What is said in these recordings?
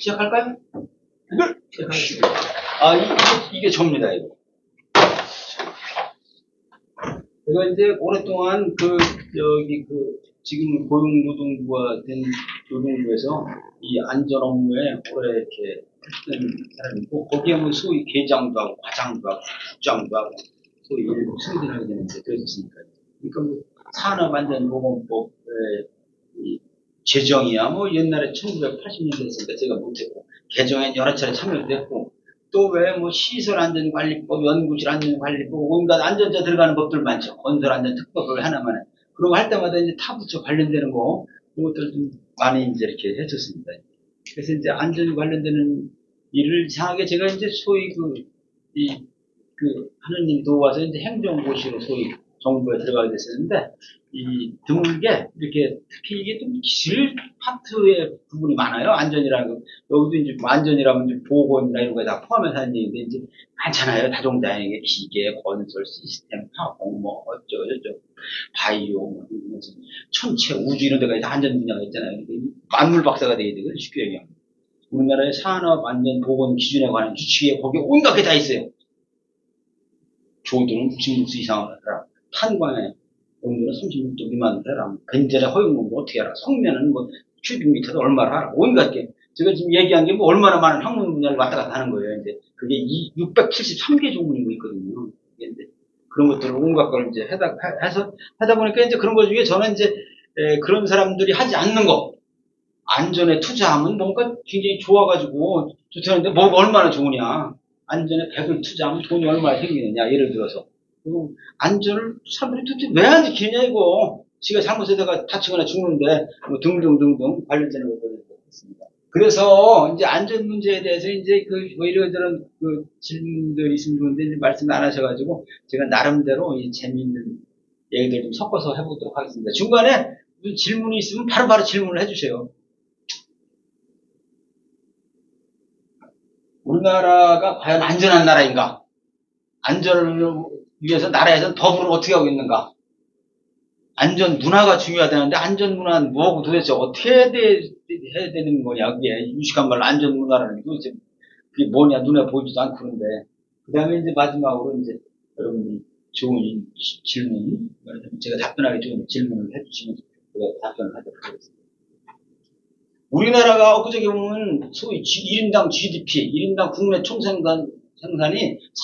시작할까요? 이게 접니다, 이거. 제가 이제 오랫동안 지금 고용노동부가 된 노동부에서 이 안전 업무에 오래 이렇게 했던 사람이고, 거기에 뭐 소위 계장도 하고, 과장도 하고, 국장도 하고, 소위 일부 승진하게 되는데, 그랬으니까요. 그러니까 뭐, 산업안전보건법의 이 제정이야, 뭐, 옛날에 1980년대 했으니까 제가 못했고, 개정엔 여러 차례 참여도 했고, 또 왜 뭐 시설안전관리법, 연구실 안전관리법, 온갖 안전자 들어가는 법들 많죠. 건설안전특법을 하나만 해. 그러고 할 때마다 이제 타부처 관련되는 거, 그런 것들 좀 많이 이제 이렇게 했었습니다. 그래서 이제 안전 관련되는 일을 이상하게 제가 이제 소위 하느님 도와서 이제 행정고시로 소위 정부에 들어가게 됐었는데, 이 드물게 이렇게 특히 이게 좀 기술 파트의 부분이 많아요. 안전이라는 거. 여기도 이제 안전이라면 이제 보건이나 이런 거에 다 포함해서 하는 얘기인데 이제 많잖아요. 다종다양하게 기계, 건설, 시스템, 화공, 뭐 어쩌고저쩌고, 바이오, 뭐 천체, 우주 이런 데가 다 안전 분야가 있잖아요. 만물 박사가 돼야 되거든요. 쉽게 얘기하면. 우리나라의 산업 안전 보건 기준에 관한 규칙에 거기에 온갖 게 다 있어요. 조도는 96도 이상을 하라. 탄광에 온도는 36도 미만으로 해라. 벤젤의 허용농도 어떻게 해라. 성면은 뭐 큐빅미터도 얼마나 하라. 온갖 게. 제가 지금 얘기한 게 뭐 얼마나 많은 학문 분야를 왔다 갔다 하는 거예요. 근데 그게 673개 종문이 있거든요. 근데 그런 것들을 온갖 걸 이제 하다 보니까 이제 그런 것 중에 저는 이제 그런 사람들이 하지 않는 거. 안전에 투자하면 뭔가 굉장히 좋아가지고 좋다는데 뭐가 얼마나 좋으냐. 안전에 100을 투자하면 돈이 얼마나 생기느냐. 예를 들어서. 안전을 사람들이 도대체 왜 안 지키냐 이거. 지가 잘못하다가 다치거나 죽는데 뭐 등등등등 관련되는 것들을 했습니다. 그래서 이제 안전 문제에 대해서 이제 뭐 이런저런 질문들이 있으면 좋은데 이제 말씀을 안 하셔가지고 제가 나름대로 이 재미있는 얘기들 좀 섞어서 해보도록 하겠습니다. 중간에 무슨 질문이 있으면 바로바로 질문을 해주세요. 우리나라가 과연 안전한 나라인가? 안전을 위해서 나라에서는 법으로 어떻게 하고 있는가? 안전 문화가 중요하다는데 안전 문화는 뭐고 도대체 어떻게 해야 되는 거냐? 그게 유식한 말로 안전 문화라는 게 도대체 그게 뭐냐? 눈에 보이지도 않고 그런데. 그 다음에 이제 마지막으로 이제 여러분이 좋은 질문, 제가 답변하기 좋은 질문을 해주시면 제가 답변을 하도록 하겠습니다. 우리나라가 엊그저께 보면 소위 1인당 GDP, 1인당 국내 총생산이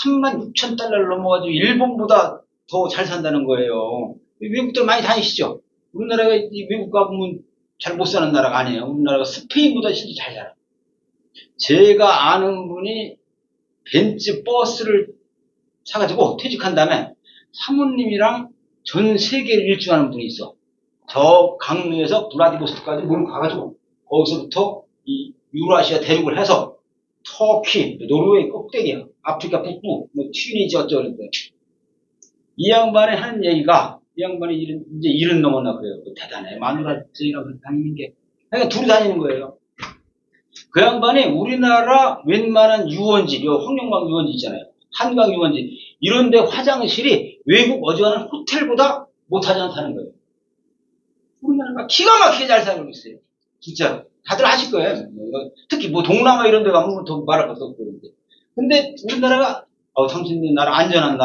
36,000달러를 넘어가지고 일본보다 더 잘 산다는 거예요. 외국들 많이 다니시죠? 우리나라가 외국 가보면 잘 못 사는 나라가 아니에요. 우리나라가 스페인보다 실제 잘 살아요. 제가 아는 분이 벤츠 버스를 사가지고 퇴직한 다음에 사모님이랑 전 세계를 일주하는 분이 있어. 저 강릉에서 블라디보스토크까지 몰고 가가지고 거기서부터 이 유라시아 대륙을 해서 터키, 노르웨이 꼭대기야. 아프리카 북부, 뭐 튀니지 어쩌고 이 양반이 하는 얘기가 이 양반이 이제 70 넘었나 그래요. 대단해. 마누라증이라고 다니는 게. 그러니까 둘이 다니는 거예요. 그 양반이 우리나라 웬만한 유원지, 황룡강 유원지 있잖아요. 한강 유원지. 이런데 화장실이 외국 어지간한 호텔보다 못하지 않다는 거예요. 우리나라가 기가 막히게 잘 살고 있어요. 진짜. 다들 아실 거예요. 특히 뭐 동남아 이런 데 가면 더 말할 것도 없고 그런데. 근데 우리나라가 당신네 나라 안전한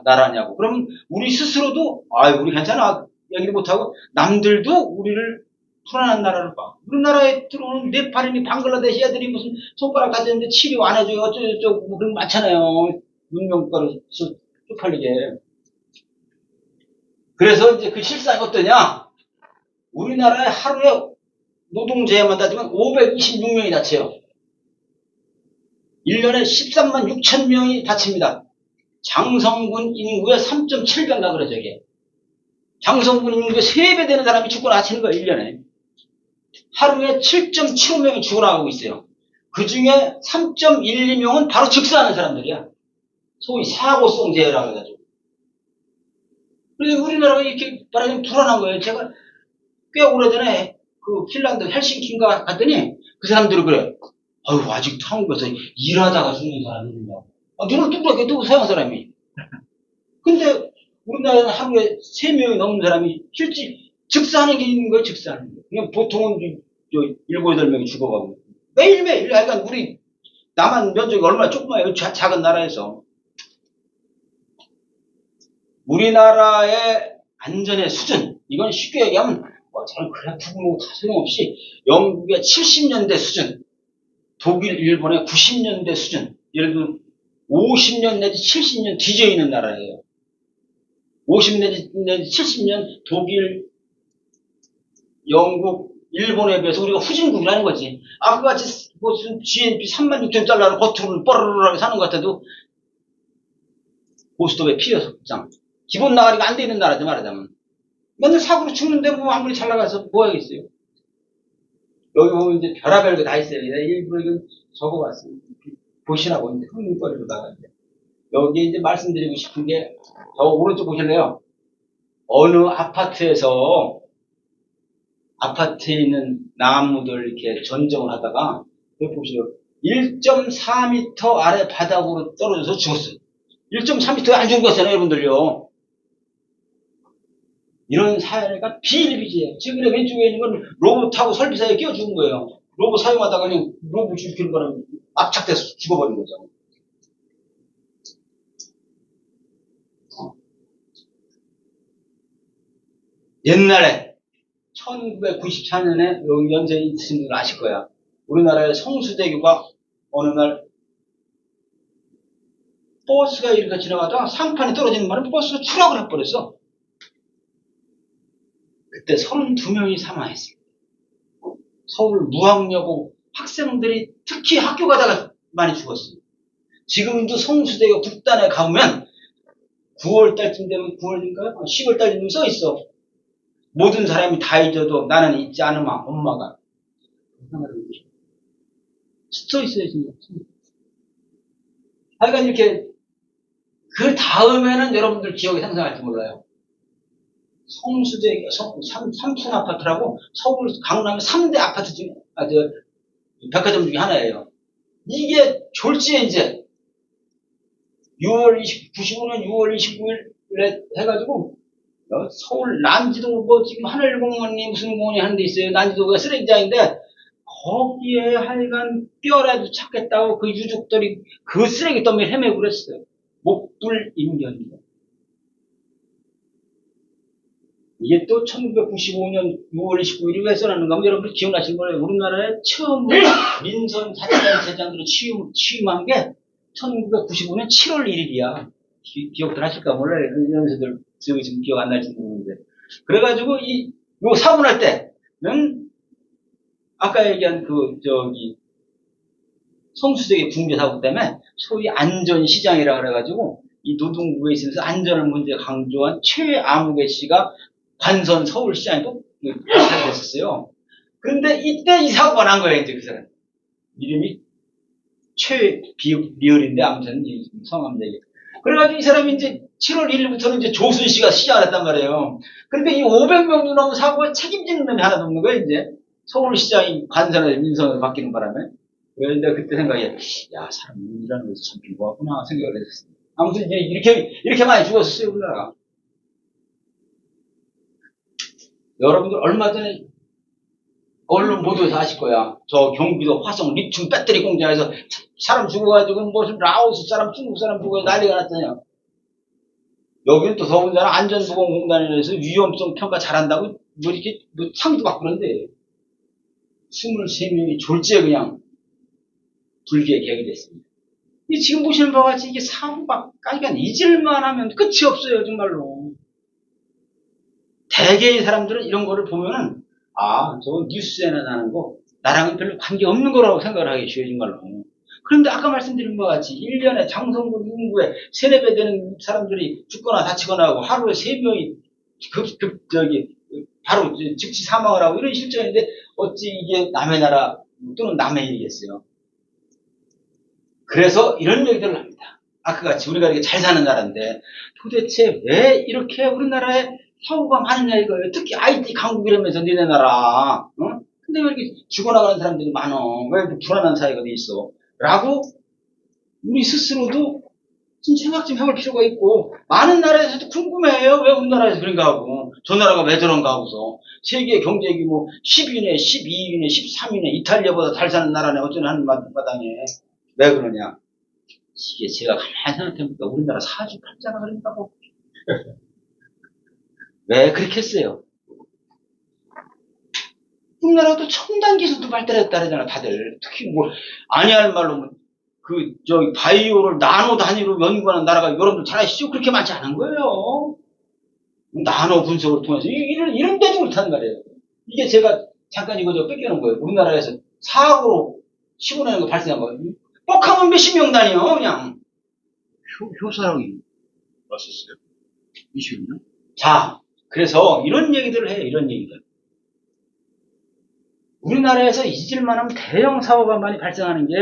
나라냐고. 그러면 우리 스스로도 우리 괜찮아 얘기를 못하고 남들도 우리를 불안한 나라를 봐. 우리나라에 들어오는 네팔이니 방글라데시 애들이 무슨 손가락 다쳤는데 치료 안 해줘요. 어쩌고저쩌고 뭐 그런 거 많잖아요. 문명국가로 쪽팔리게. 그래서 이제 그 실상이 어떠냐? 우리나라에 하루에 노동자만 따지면 526명이 다쳐요. 1년에 13만 6천 명이 다칩니다. 장성군 인구의 3.7배인가 그러죠, 이게. 장성군 인구의 3배 되는 사람이 죽고 다치는 거예요, 1년에. 하루에 7.75명이 죽어나가고 있어요. 그 중에 3.12명은 바로 즉사하는 사람들이야. 소위 사고성 재해라고 해가지고. 그래서 우리나라가 이렇게 말하자면 불안한 거예요. 제가 꽤 오래전에 핀란드 헬싱키인가 갔더니 그 사람들이 그래. 아직도 한국에서 일하다가 죽는 사람이 있냐고. 눈을 뚝뚝하게 뜨고 서양 사람이. 근데 우리나라는 하루에 3명이 넘는 사람이 실제 즉사하는 게 있는 거예요, 즉사하는 게. 그냥 보통은 7, 8명이 죽어가고. 매일매일, 하여간 우리, 남한 면적이 얼마나 조그마해요. 작은 나라에서. 우리나라의 안전의 수준, 이건 쉽게 얘기하면, 저는 그래프고 다 소용없이, 영국의 70년대 수준, 독일, 일본의 90년대 수준, 예를 들면 50년 내지 70년 뒤져 있는 나라예요. 50년 내지 70년 독일, 영국, 일본에 비해서 우리가 후진국이라는 거지. 그같이 무슨 GNP 36,000달러로 겉으로는 뻐르르하게 사는 것 같아도 고스톱에 피어서 기본 나가리가 안 돼 있는 나라지 말하자면. 맨날 사고로 죽는데 뭐 아무리 잘 나가서 뭐 하겠어요. 여기 보면 이제 별의별 거 다 있어요. 내가 일부러 이건 적어봤습니다. 보시라고 이제 흥미거리로다가 이제. 여기 이제 말씀드리고 싶은 게, 저 오른쪽 보실래요? 어느 아파트에서 아파트에 있는 나무들 이렇게 전정을 하다가, 여기 보시죠. 1.4m 아래 바닥으로 떨어져서 죽었어요. 1.4m에 안 죽었잖아요, 여러분들요. 이런 사례가 비일비재해요. 지금 왼쪽에 있는 건 로봇하고 설비사에 끼워 죽은 거예요. 로봇 사용하다가 그냥 로봇 죽이는 거랑 압착돼서 죽어버린 거죠. 옛날에 1994년에 여기 연세에 있으신 분들 아실 거야. 우리나라의 성수대교가 어느 날 버스가 이렇게 지나가다가 상판이 떨어지는 바람에 버스가 추락을 해버렸어. 그때 32명이 사망했어요. 서울 무학여고 학생들이 특히 학교 가다가 많이 죽었어요. 지금도 성수대교 북단에 가보면 9월달쯤 되면 9월인가요? 10월달쯤 되면 써 있어. 모든 사람이 다 잊어도 나는 잊지 않으마 엄마가. 써 있어요, 진짜. 하여간 이렇게 그 다음에는 여러분들 기억이 상상할지 몰라요. 성수대, 삼풍 아파트라고 서울, 강남의 3대 아파트 중에, 백화점 중에 하나예요. 이게 졸지에 이제 95년 6월 29일에 해가지고, 서울 난지도 지금 하늘공원이 무슨 공원이 하는 데 있어요. 난지도가 쓰레기장인데, 거기에 하여간 뼈라도 찾겠다고 그 유족들이 그 쓰레기 더미를 헤매고 그랬어요. 목불 인견이요. 이게 또 1995년 6월 29일이 왜 써놨는가 하면 여러분들 기억나시는 거예요. 우리나라에 처음으로 민선 사찰단체장으로 취임한 게 1995년 7월 1일이야. 기억들 하실까 몰라요. 그 연세들 지금 기억 안 날지도 모르는데. 그래가지고 요 사문할 때는 아까 얘기한 성수대교 붕괴 사고 때문에 소위 안전시장이라 그래가지고 이 노동부에 있어서 안전을 문제 강조한 최아무개 씨가 관선 서울시장이 됐었어요. 그런데 이때 이 사고가 난 거예요, 이제 그 사람. 이름이 최비을인데 아무튼 성함 얘기. 그래가지고 이 사람이 이제 7월 1일부터는 이제 조순 씨가 시작을 했단 말이에요. 근데 이 500명 넘는 사고에 책임지는 놈이 하나도 없는 거예요, 이제. 서울시장이 관선을 민선으로 바뀌는 바람에. 그런데 그때 생각에, 야, 사람 일하는 것도 참 비고하구나 생각을 했었어요. 아무튼 이제 이렇게 많이 죽었었어요, 우리나라가. 여러분들 얼마 전에 언론 보도에서 아실 거야. 저 경기도 화성 리튬 배터리 공장에서 사람 죽어가지고 무슨 라오스 사람, 중국 사람 죽어 난리가 났잖아요. 여기는 또 더군다나 안전보건공단에서 위험성 평가 잘한다고 이렇게 상도 받고 그런데 23명이 졸지에 그냥 불기에 객이 됐습니다. 지금 보시는 바와 같이 이게 사고가 그러니까 잊을만 하면 끝이 없어요, 정말로. 대개의 사람들은 이런 거를 보면은 저건 뉴스에나 나는 거 나랑은 별로 관계없는 거라고 생각을 하기 쉬워요, 정말로. 그런데 아까 말씀드린 바와 같이 1년에 장성군 인구에 3, 4배 되는 사람들이 죽거나 다치거나 하고 하루에 3명이 바로 즉시 사망을 하고 이런 실정인데 어찌 이게 남의 나라 또는 남의 일이겠어요. 그래서 이런 얘기들을 합니다. 아까 같이 우리가 이렇게 잘 사는 나라인데 도대체 왜 이렇게 우리나라에 사고가 많으냐 이거예요. 특히 IT 강국이라면서 니네 나라. 근데 왜 이렇게 죽어나가는 사람들이 많어? 왜 이렇게 불안한 사회가 돼 있어? 라고 우리 스스로도 좀 생각 좀 해볼 필요가 있고, 많은 나라에서도 궁금해요. 왜 우리나라에서 그런가 하고, 저 나라가 왜 저런가 하고서. 세계 경제 규모 10위네, 12위네, 13위네, 이탈리아보다 잘 사는 나라네, 어쩌나 하는 마당에. 왜 그러냐. 이게 제가 가만히 생각해보니까 우리나라 사주팔자가 그런다고. 왜 그렇게 했어요? 우리나라도 첨단 기술도 발달했다 그러잖아, 다들. 특히 뭐, 아니할 말로, 바이오를 나노 단위로 연구하는 나라가 여러분들 잘 아시죠? 그렇게 많지 않은 거예요. 나노 분석을 통해서. 이런 데도 그렇다는 말이에요. 이게 제가 잠깐 이거 뺏겨놓은 거예요. 우리나라에서 사고로 15년에 발생한 거예요. 뻑하면 몇십 명 단위요, 그냥. 효사력이. 맞았어요? 20년? 자, 그래서 이런 얘기들을 해요, 이런 얘기들. 우리나라에서 잊을만한 대형 사고가 많이 발생하는 게,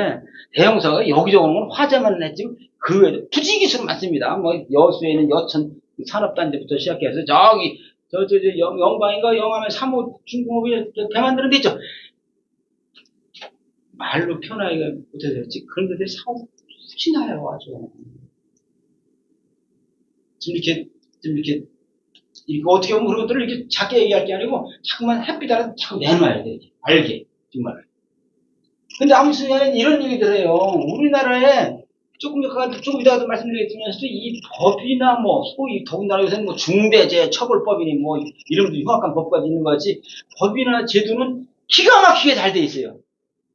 대형 사고가 여기저기는 화재만 냈지, 그 외에도 투지기술은 많습니다. 뭐, 여수에는 여천 산업단지부터 시작해서, 영광인가 영암에 3호 중공업이 배 만드는 데 있죠. 말로 표현하기가 못해서 그렇지, 그런 데들이 사고 수치 나요, 아주. 이렇게 어떻게 보면 그런 것들을 이렇게 작게 얘기할 게 아니고, 자꾸만 햇빛 아래 자꾸 내놔야 돼. 알게. 정말. 근데 아무튼 이런 얘기들 해요. 우리나라에 조금 이따가도 말씀드리겠지만, 이 법이나 소위 더군다나 요새는 중대재해 처벌법이니 이름도 흉악한 법까지 있는 것 같이, 법이나 제도는 기가 막히게 잘 돼 있어요.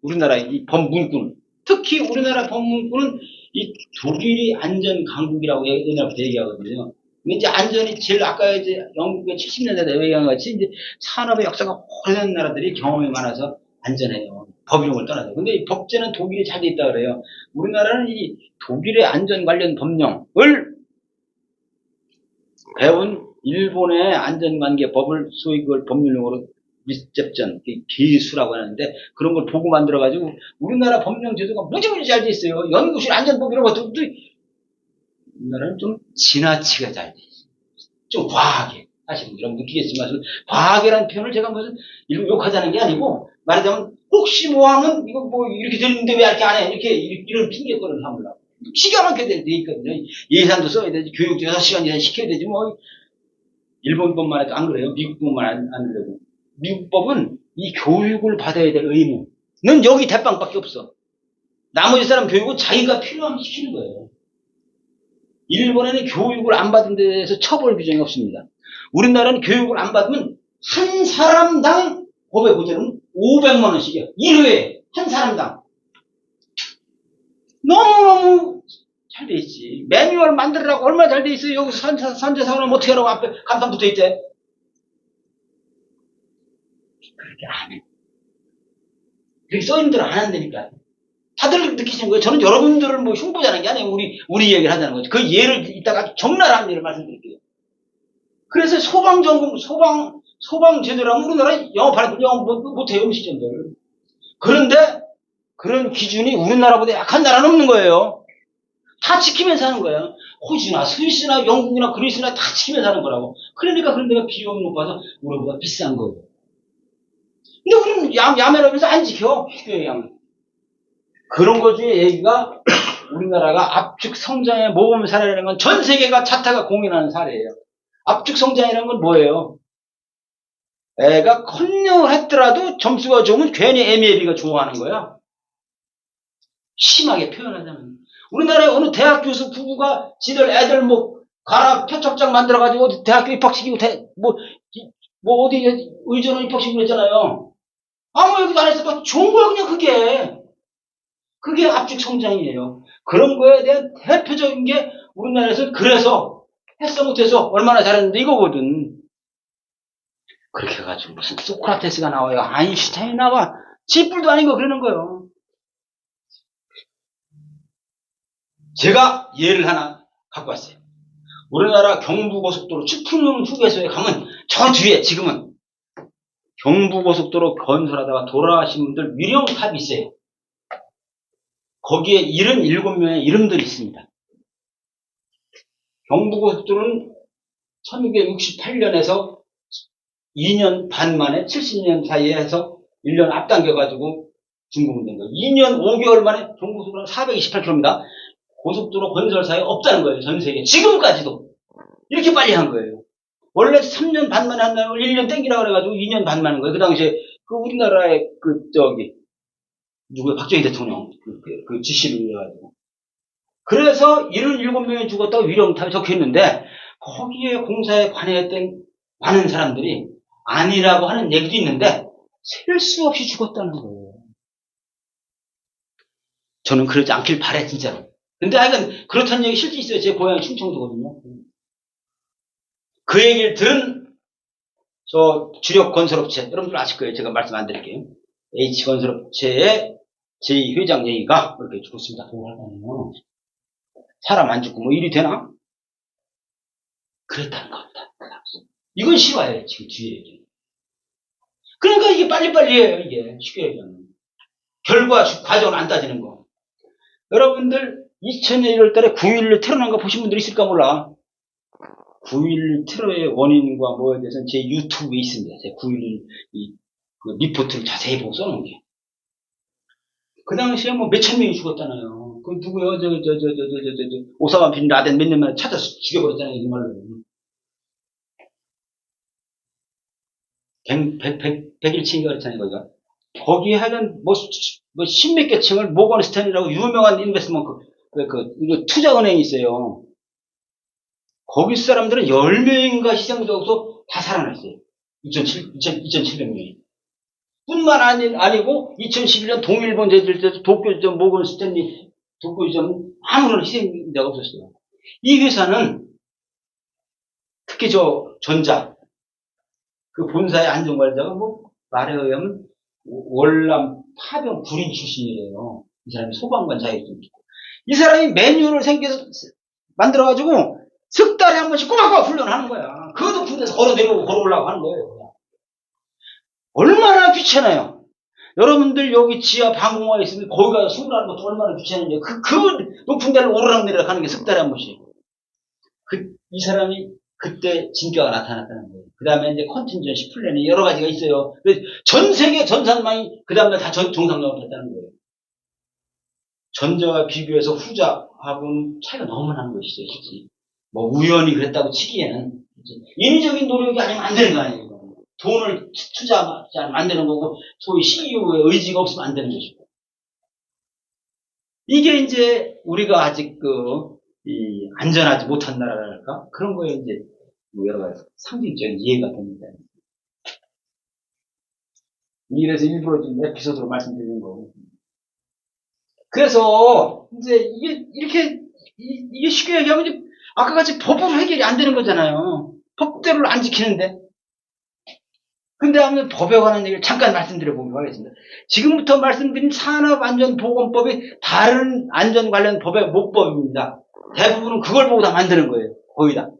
우리나라의 이 법문구는. 특히 우리나라 법문구는 이 독일이 안전 강국이라고 옛날부터 얘기하거든요. 이제 안전이 제일 아까 영국의 70년대에 얘기한 것 같이 이제 산업의 역사가 오래된 나라들이 경험이 많아서 안전해요. 법 이런 걸 떠나서. 근데 이 법제는 독일이 잘 돼 있다 그래요. 우리나라는 이 독일의 안전 관련 법령을 배운 일본의 안전관계 법을 소위 그걸 법률용어로 리셉션, 기수라고 하는데, 그런 걸 보고 만들어가지고 우리나라 법령 제도가 무지무지 잘 돼 있어요. 연구실 안전법 이런 것들도 우리나라는 좀 지나치게 잘 돼 있어요. 좀 과하게. 사실 여러분 느끼겠지만, 과하게라는 표현을 제가 무슨 욕하자는 게 아니고, 말하자면 혹시 하면 이거 이렇게 되는데 왜 이렇게 안 해? 이런 핑계거리를 삼으려고. 기가 막히게 돼 있거든요. 예산도 써야 되지, 교육도 6시간 이상 시켜야 되지, 일본 법만 해도 안 그래요. 미국 법만 안 그러고. 미국 법은 이 교육을 받아야 될 의무는 여기 대빵밖에 없어. 나머지 사람 교육은 자기가 필요하면 시키는 거예요. 일본에는 교육을 안 받은 데에서 처벌 규정이 없습니다. 우리나라는 교육을 안 받으면 한 사람당 법의 보장은 500만 원씩이야. 1회에 한 사람당. 너무너무 잘 돼 있지. 매뉴얼 만들으라고 얼마나 잘 돼 있어요. 여기서 산재사고는 어떻게 하라고 앞에 간판 붙어 있대. 그렇게 안 해. 그렇게 써있는 대로 안 한다니까. 다들 느끼시는 거예요. 저는 여러분들을 흉보자는 게 아니에요. 우리 얘기를 하자는 거죠. 그 예를 이따가 적나라한 예를 말씀드릴게요. 그래서 소방제도라면 우리나라 영업 못해요, 음식점들. 그런데 그런 기준이 우리나라보다 약한 나라는 없는 거예요. 다 지키면서 하는 거예요. 호주나 스위스나 영국이나 그리스나 다 지키면서 하는 거라고. 그러니까 그런 데가 비용이 높아서 우리보다 비싼 거예요. 근데 우리는 야매라면서 안 지켜. 그런 거 중에 얘기가 우리나라가 압축 성장의 모범 사례라는 건 전 세계가 자타가 공인하는 사례예요. 압축 성장이라는 건 뭐예요? 애가 컨닝을 했더라도 점수가 좋으면 괜히 MEAB가 좋아하는 거야. 심하게 표현하자면. 우리나라에 어느 대학 교수 부부가 지들 애들 가라 표창장 만들어가지고 어디 대학교 입학시키고 어디 의전원 입학시키고 그랬잖아요. 아무 얘기도 안 했어. 좋은 거야, 그냥 그게. 그게 압축 성장이에요. 그런 거에 대한 대표적인 게 우리나라에서 그래서 했어 못해서 얼마나 잘했는데 이거거든. 그렇게 해가지고 무슨 소크라테스가 나와요. 아인슈타인이 나와. 지뿔도 아니고 그러는 거예요. 제가 예를 하나 갖고 왔어요. 우리나라 경부고속도로 축풍릉 휴게소에 가면 저 뒤에 지금은 경부고속도로 건설하다가 돌아가신 분들 위령탑이 있어요. 거기에 77명의 이름들이 있습니다. 경부고속도로는 1968년에서 2년 반 만에 70년 사이에 해서 1년 앞당겨가지고 준공된 거예요. 2년 5개월 만에 경부고속도로는 428km입니다. 고속도로 건설사에 없다는 거예요. 전 세계. 지금까지도. 이렇게 빨리 한 거예요. 원래 3년 반 만에 한다는 걸 1년 땡기라 그래가지고 2년 반 만에 한 거예요. 그 당시에 그 우리나라의 누구야? 박정희 대통령. 그 지시를 해가지고. 그래서 77명이 죽었다고 위령탑에 적혀 있는데, 거기에 공사에 관여했던 많은 사람들이 아니라고 하는 얘기도 있는데, 셀 수 없이 죽었다는 거예요. 저는 그러지 않길 바래, 진짜로. 근데 하여간 그렇다는 얘기 실제 있어요. 제 고향이 충청도거든요. 그 얘기를 들은 저 주력 건설업체, 여러분들 아실 거예요. 제가 말씀 안 드릴게요. H건설업체의 제2회장 얘기가 그렇게 죽었습니다. 그거 할 거네요. 사람 안 죽고 뭐 일이 되나? 그랬다는 겁니다. 이건 실화예요. 지금 뒤에 얘기. 그러니까 이게 빨리빨리 해요. 이게 쉽게 얘기하면. 결과 과정을 안 따지는 거. 여러분들 2000년 1월달에 9.11 테러 난 거 보신 분들 있을까 몰라. 9.11 테러의 원인과 뭐에 대해서는 제 유튜브에 있습니다. 제 9.11 그 리포트를 자세히 보고 써놓은 게. 그 당시에 뭐 몇천 명이 죽었잖아요. 그 누구요? 오사마 빈 라덴 몇 년 만에 찾아서 죽여버렸잖아요. 정말로. 100일치인가 그랬잖아요. 거기가. 거기에 하여간 십몇 개 층을 모건 스탠이라고 유명한 인베스트먼트 이거 투자은행이 있어요. 거기 사람들은 10명인가 희생자로서 다 살아났어요. 2,700명이. 뿐만 아니고 2011년 동일본 제질 때도 도쿄점 모건 스탠리 도쿄점 아무런 희생자가 없었어요. 이 회사는 특히 저 전자 그 본사의 안전관리자가 뭐 말에 의하면 월남 파병 군인 출신이래요. 이 사람이 소방관 자격증 있고. 이 사람이 매뉴얼을 만들어가지고 석 달에 한 번씩 꼬박꼬박 훈련하는 거야. 그것도 군대에서 걸어 내려오고 걸어 올라고 하는 거예요. 얼마나 귀찮아요. 여러분들 여기 지하 방공호에 있으면 거기 가서 승부하는 것도 얼마나 귀찮은데 그 높은 데를 오르락내리락 하는 게 석 달에 한 번씩. 이 사람이 그때 진가가 나타났다는 거예요. 그 다음에 이제 컨틴전시 플랜이 여러 가지가 있어요. 전 세계 전산망이 그 다음에 다 정상적으로 됐다는 거예요. 전자와 비교해서 후자하고는 차이가 너무 나는 것이죠, 실제. 뭐 우연히 그랬다고 치기에는 인위적인 노력이 아니면 안 되는 거 아니에요. 돈을 투자하지 않으면 안 되는 거고 소위 CEO의 의지가 없으면 안 되는 것이고. 이게 이제 우리가 아직 안전하지 못한 나라랄까? 그런 거에 이제 여러 가지 상징적인 이해가 됩니다. 이래서 일부러 좀 에피소드로 말씀드리는 거고. 그래서 이제 이게 쉽게 얘기하면 이제 아까 같이 법으로 해결이 안 되는 거잖아요. 법대로를 안 지키는데. 근데 한번 법에 관한 얘기를 잠깐 말씀드려보도록 하겠습니다. 지금부터 말씀드린 산업안전보건법이 다른 안전 관련 법의 모법입니다. 대부분은 그걸 보고 다 만드는 거예요. 거의 다.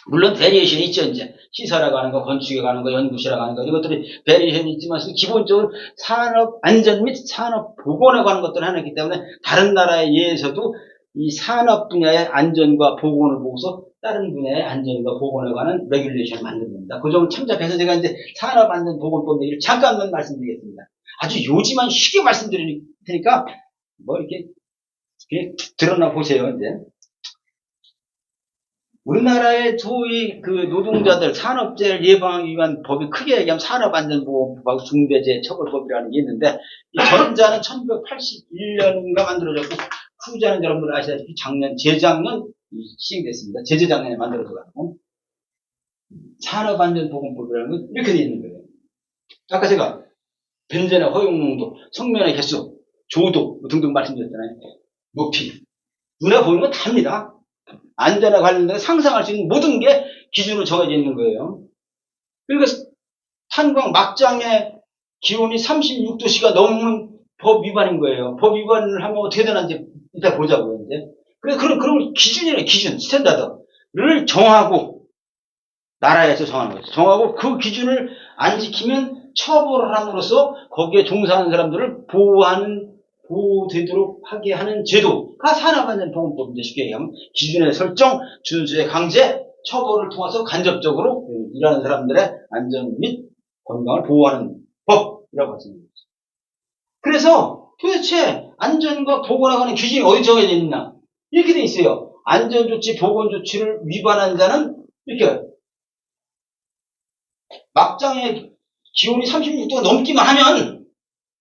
물론 베리에이션이 있죠. 이제 시설에 관한 거, 건축에 관한 거, 연구실에 관한 거 이것들이 베리에이션이 있지만 기본적으로 산업안전 및 산업보건에 관한 것들을 하나 있기 때문에 다른 나라에 의해서도 이 산업 분야의 안전과 보건을 보고서 다른 분야의 안전과 보건에 관한 레귤레이션을 만든 겁니다. 그 점을 참작해서 제가 이제 산업안전보건법 얘기를 잠깐만 말씀드리겠습니다. 아주 요지만 쉽게 말씀드릴 테니까 뭐 이렇게 들어나 보세요. 이제 우리나라의 소위 그 노동자들 산업재해를 예방하기 위한 법이 크게 얘기하면 산업안전보건법하고 중대재해처벌법이라는 게 있는데 이 전자는 1981년인가 만들어졌고 후자는 여러분들 아시다시피 재작년 시행됐습니다. 재작년에 만들어져가지고 산업안전보건법이라는 건 이렇게 되어 있는 거예요. 아까 제가 벤젠의 허용농도, 성면의 개수, 조도 등등 말씀드렸잖아요. 높이 눈에 보이는 건 답니다. 안전에 관련된 상상할 수 있는 모든 게 기준으로 정해져 있는 거예요. 그러니까 탄광 막장의 기온이 36도씨가 넘는 법 위반인 거예요. 법 위반을 하면 어떻게 되는지 이따 보자고요, 이제. 그런 기준이래요, 기준, 스탠다드를 정하고, 나라에서 정하는 거죠. 정하고 그 기준을 안 지키면 처벌을 함으로써 거기에 종사하는 사람들을 보호되도록 하게 하는 제도가 산업안전보건법인데 쉽게 얘기하면 기준의 설정, 준수의 강제, 처벌을 통해서 간접적으로 일하는 사람들의 안전 및 건강을 보호하는 법이라고 할 수 있는 거죠. 그래서 도대체 안전과 보건에 관한 기준이 어디 정해져 있나? 이렇게 돼 있어요. 안전조치, 보건조치를 위반한 자는 이렇게 막장에 기온이 36도가 넘기만 하면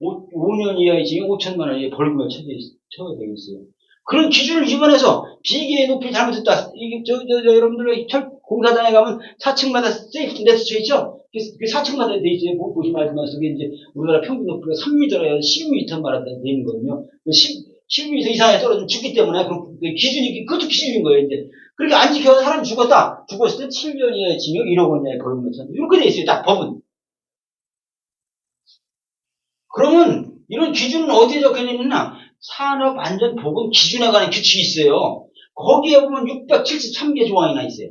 5년 이하의 징역 5천만 원 이하의 벌금에 처해야 되겠어요. 그런 기준을 위반해서 비계의 높이를 잘못했다. 이게 여러분들 공사장에 가면 4층마다 세이프티 네트 쳐 있죠? 그 4층마다 돼 있어요. 보시면 알지만 그게 이제 우리나라 평균 높이가 3m라 10m 말하다 돼 있는 거거든요. 10m 이상에 떨어지면 죽기 때문에 그 기준이 그것도 기준인 거예요. 이제 그렇게 안 지켜서 사람이 죽었다. 죽었을 때 7년 이하의 징역 1억 원 이하의 벌금을 쳤다. 이렇게 돼 있어요. 딱 법은. 그러면 이런 기준은 어디에 적혀져 있느냐? 산업안전보건 기준에 관한 규칙이 있어요. 거기에 보면 673개 조항이나 있어요.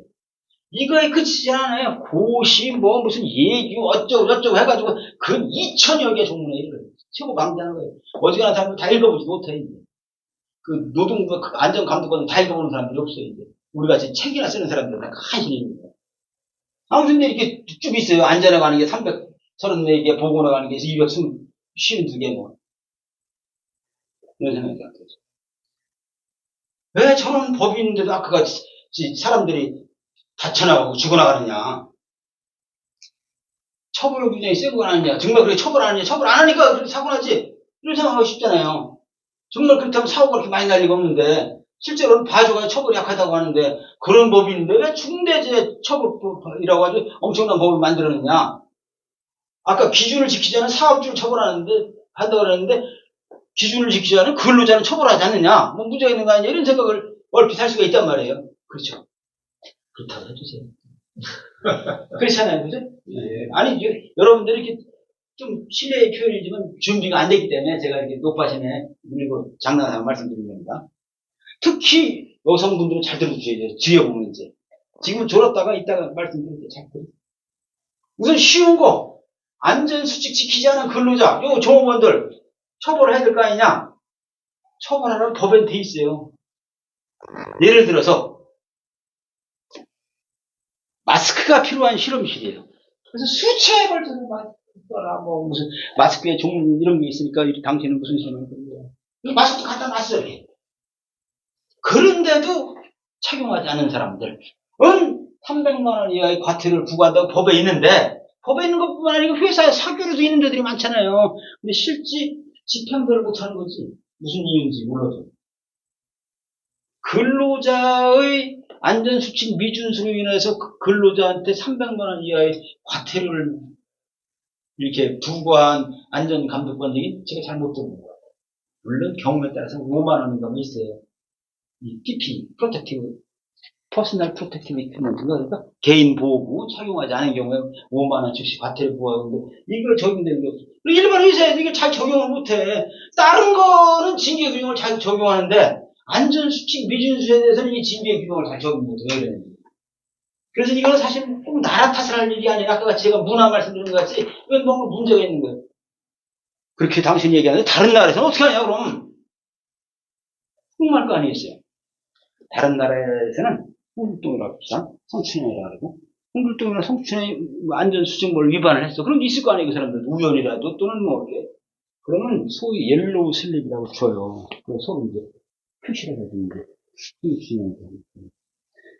이거에 그치지 않아요. 고시, 무슨 예규, 어쩌고 해가지고 그 2000여 개 종문에 이거예요. 최고 방대한 거예요. 어지간한 사람들 다 읽어보지 못해, 이제. 그 노동부 안전감독관은 다 읽어보는 사람들이 없어요, 이제. 우리가 책이나 쓰는 사람들은 다 한신입니다. 아무튼 이렇게 쭉 있어요. 안전에 관한 게 334개, 보건에 관한 게 252개, 뭐. 이런 생각이 들어요. 왜 저런 법이 있는데도 아까같이 사람들이 다쳐나가고 죽어나가느냐. 처벌 규정이 세고 안 하느냐. 정말 그렇게 처벌 안 하느냐. 처벌 안 하니까 그렇게 사고 나지. 이런 생각하고 싶잖아요. 정말 그렇다면 사고가 그렇게 많이 날 리가 없는데 실제로는 봐줘가 처벌이 약하다고 하는데 그런 법이 있는데 왜 중대재해 처벌법이라고 아주 엄청난 법을 만들었느냐. 아까 기준을 지키지 않은 사업주를 한다고 그랬는데 기준을 지키지 않은 근로자는 처벌하지 않느냐. 뭐 문제가 있는 거 아니냐. 이런 생각을 얼핏 할 수가 있단 말이에요. 그렇죠. 그렇다고 해주세요. 그렇잖아요. 그죠? 예. 아니, 여러분들이 이렇게 좀 실례의 표현이지만 준비가 안 되기 때문에 제가 이렇게 높아심에 물리고 장난하고 말씀드리는 겁니다. 특히 여성분들은 잘 들어주셔야 돼요. 뒤에 보면 이제. 지금 졸았다가 이따가 말씀드릴 때 잘 들어요. 우선 쉬운 거. 안전수칙 지키지 않은 근로자, 요 종업원들 처벌해야 될 거 아니냐? 처벌하라는 법에 돼 있어요. 예를 들어서 마스크가 필요한 실험실이에요. 그래서 수차에 걸쳐서 뭐 무슨 마스크에 종류 이런 게 있으니까 당신은 무슨 실험을 거예요? 마스크도 갖다 놨어요. 그런데도 착용하지 않는 사람들은 300만 원 이하의 과태료를 부과한다고 법에 있는데 법에 있는 것뿐만 아니고 회사에 사교로도 있는 데들이 많잖아요. 근데 실제 집행들을 못하는 거지. 무슨 이유인지 몰라도. 근로자의 안전수칙 미준수로 인해서 근로자한테 300만 원 이하의 과태료를 이렇게 부과한 안전감독관들이 제가 잘못 들은 것 같아요. 물론 경우에 따라서 5만 원인가 뭐 있어요. 이 PP, 프로텍티브, 퍼스널 프로텍티브 이퀴먼트인가 그러니까 개인 보호구 착용하지 않은 경우에 5만 원 즉시 과태료 부과하는데 이걸 적용되는 게 없어요. 일반 회사에도 이게 잘 적용을 못해. 다른 거는 징계 규정을 잘 적용하는데 안전수칙 미준수에 대해서는 이 징계 규정을 잘 적용 못해요. 그래서 이거는 사실 꼭 나라 탓을 할 일이 아니라 아까 제가 문화 말씀드린 것 같이 이건 뭔가 문제가 있는 거예요. 그렇게 당신이 얘기하는데 다른 나라에서는 어떻게 하냐 그럼 궁금할 거 아니겠어요. 다른 나라에서는 홍길동이라고 합시다. 성춘행이라고 하고 홍길동이나 성춘행이 안전수칙을 위반을 했어. 그럼 있을 거 아니에요. 그 사람들 우연이라도 또는 뭐 이렇게 그러면 소위 옐로우 슬립이라고 줘요. 서로 이제 표시를 해주는데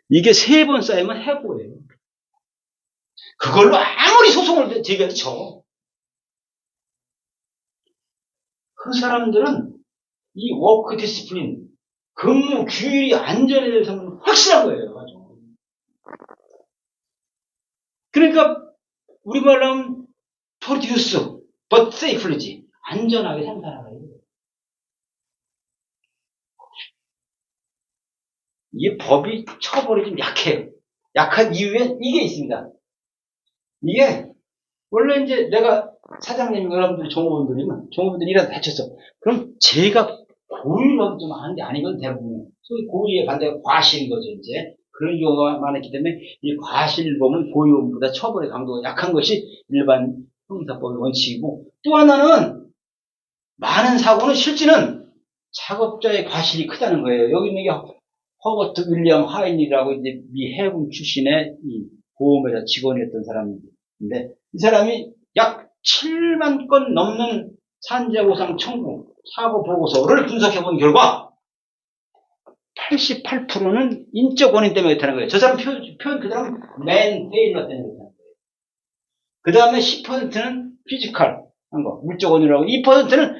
이게 3번 쌓이면 해고예요. 그걸로 아무리 소송을 제기해도 져. 그 사람들은 이 워크 디스플린, 근무 규율이 안전에 대해서는 확실한 거예요. 아주. 그러니까 우리말로 하면 produce, but safely지. 안전하게 생산하라. 이 법이 처벌이 좀 약해요. 약한 이유에 이게 있습니다. 이게 원래 이제 내가 사장님 여러분들 종업원들이면 종업원들이 일하다 다쳤어. 그럼 제가 고의로 좀 하는 게 아니거든 대부분. 소위 고의에 반대가 과실인 거죠 이제. 그런 경우가 많았기 때문에 이 과실범은 고의범보다 처벌의 강도가 약한 것이 일반 형사법의 원칙이고 또 하나는 많은 사고는 실제는 작업자의 과실이 크다는 거예요. 여기 있는 게 허버트 윌리엄 하인이라고 이제 미 해군 출신의 이 보험회사 직원이었던 사람인데 이 사람이 약 7만 건 넘는 산재보상 청구 사고 보고서를 분석해 본 결과 88%는 인적 원인 때문에 그렇다는 거예요. 저 사람 표현 그대로 맨 페일러 때문에 그렇다는 거예요. 그 다음에 10%는 피지컬 한 거, 물적 원인이라고 2%는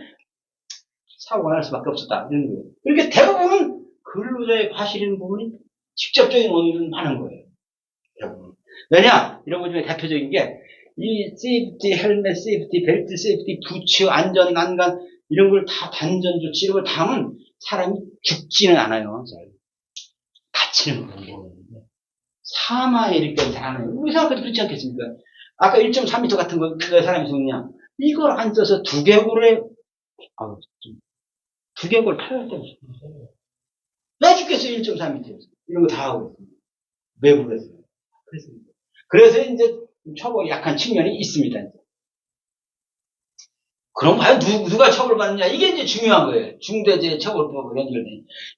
사고가 날 수밖에 없었다. 이런 거예요. 이렇게 대부분은 근로자의 과실인 부분이 직접적인 원인은 많은 거예요. 대부분. 왜냐? 이런 것 중에 대표적인 게 이 세이프티, 헬멧 세이프티, 벨트 세이프티, 부츠, 안전, 난간 이런 걸 다 단전 조치 이런 걸 다 하면 사람이 죽지는 않아요. 다치는 거예요. 사망에 이렇게 잘 안 해요. 우리 생각해도 그렇지 않겠습니까? 아까 1.3m 같은 거 사람이 죽느냐? 이걸 안 써서 두개골에 두개골 팔을 때문에 왜 죽겠어요? 1.3m 이런 거 다 하고 있습니다. 왜 그랬어요? 그래서 이제 처벌이 약한 측면이 있습니다. 그럼 과연 누가 처벌받느냐? 이게 이제 중요한 거예요. 중대재해 처벌법을 연결돼.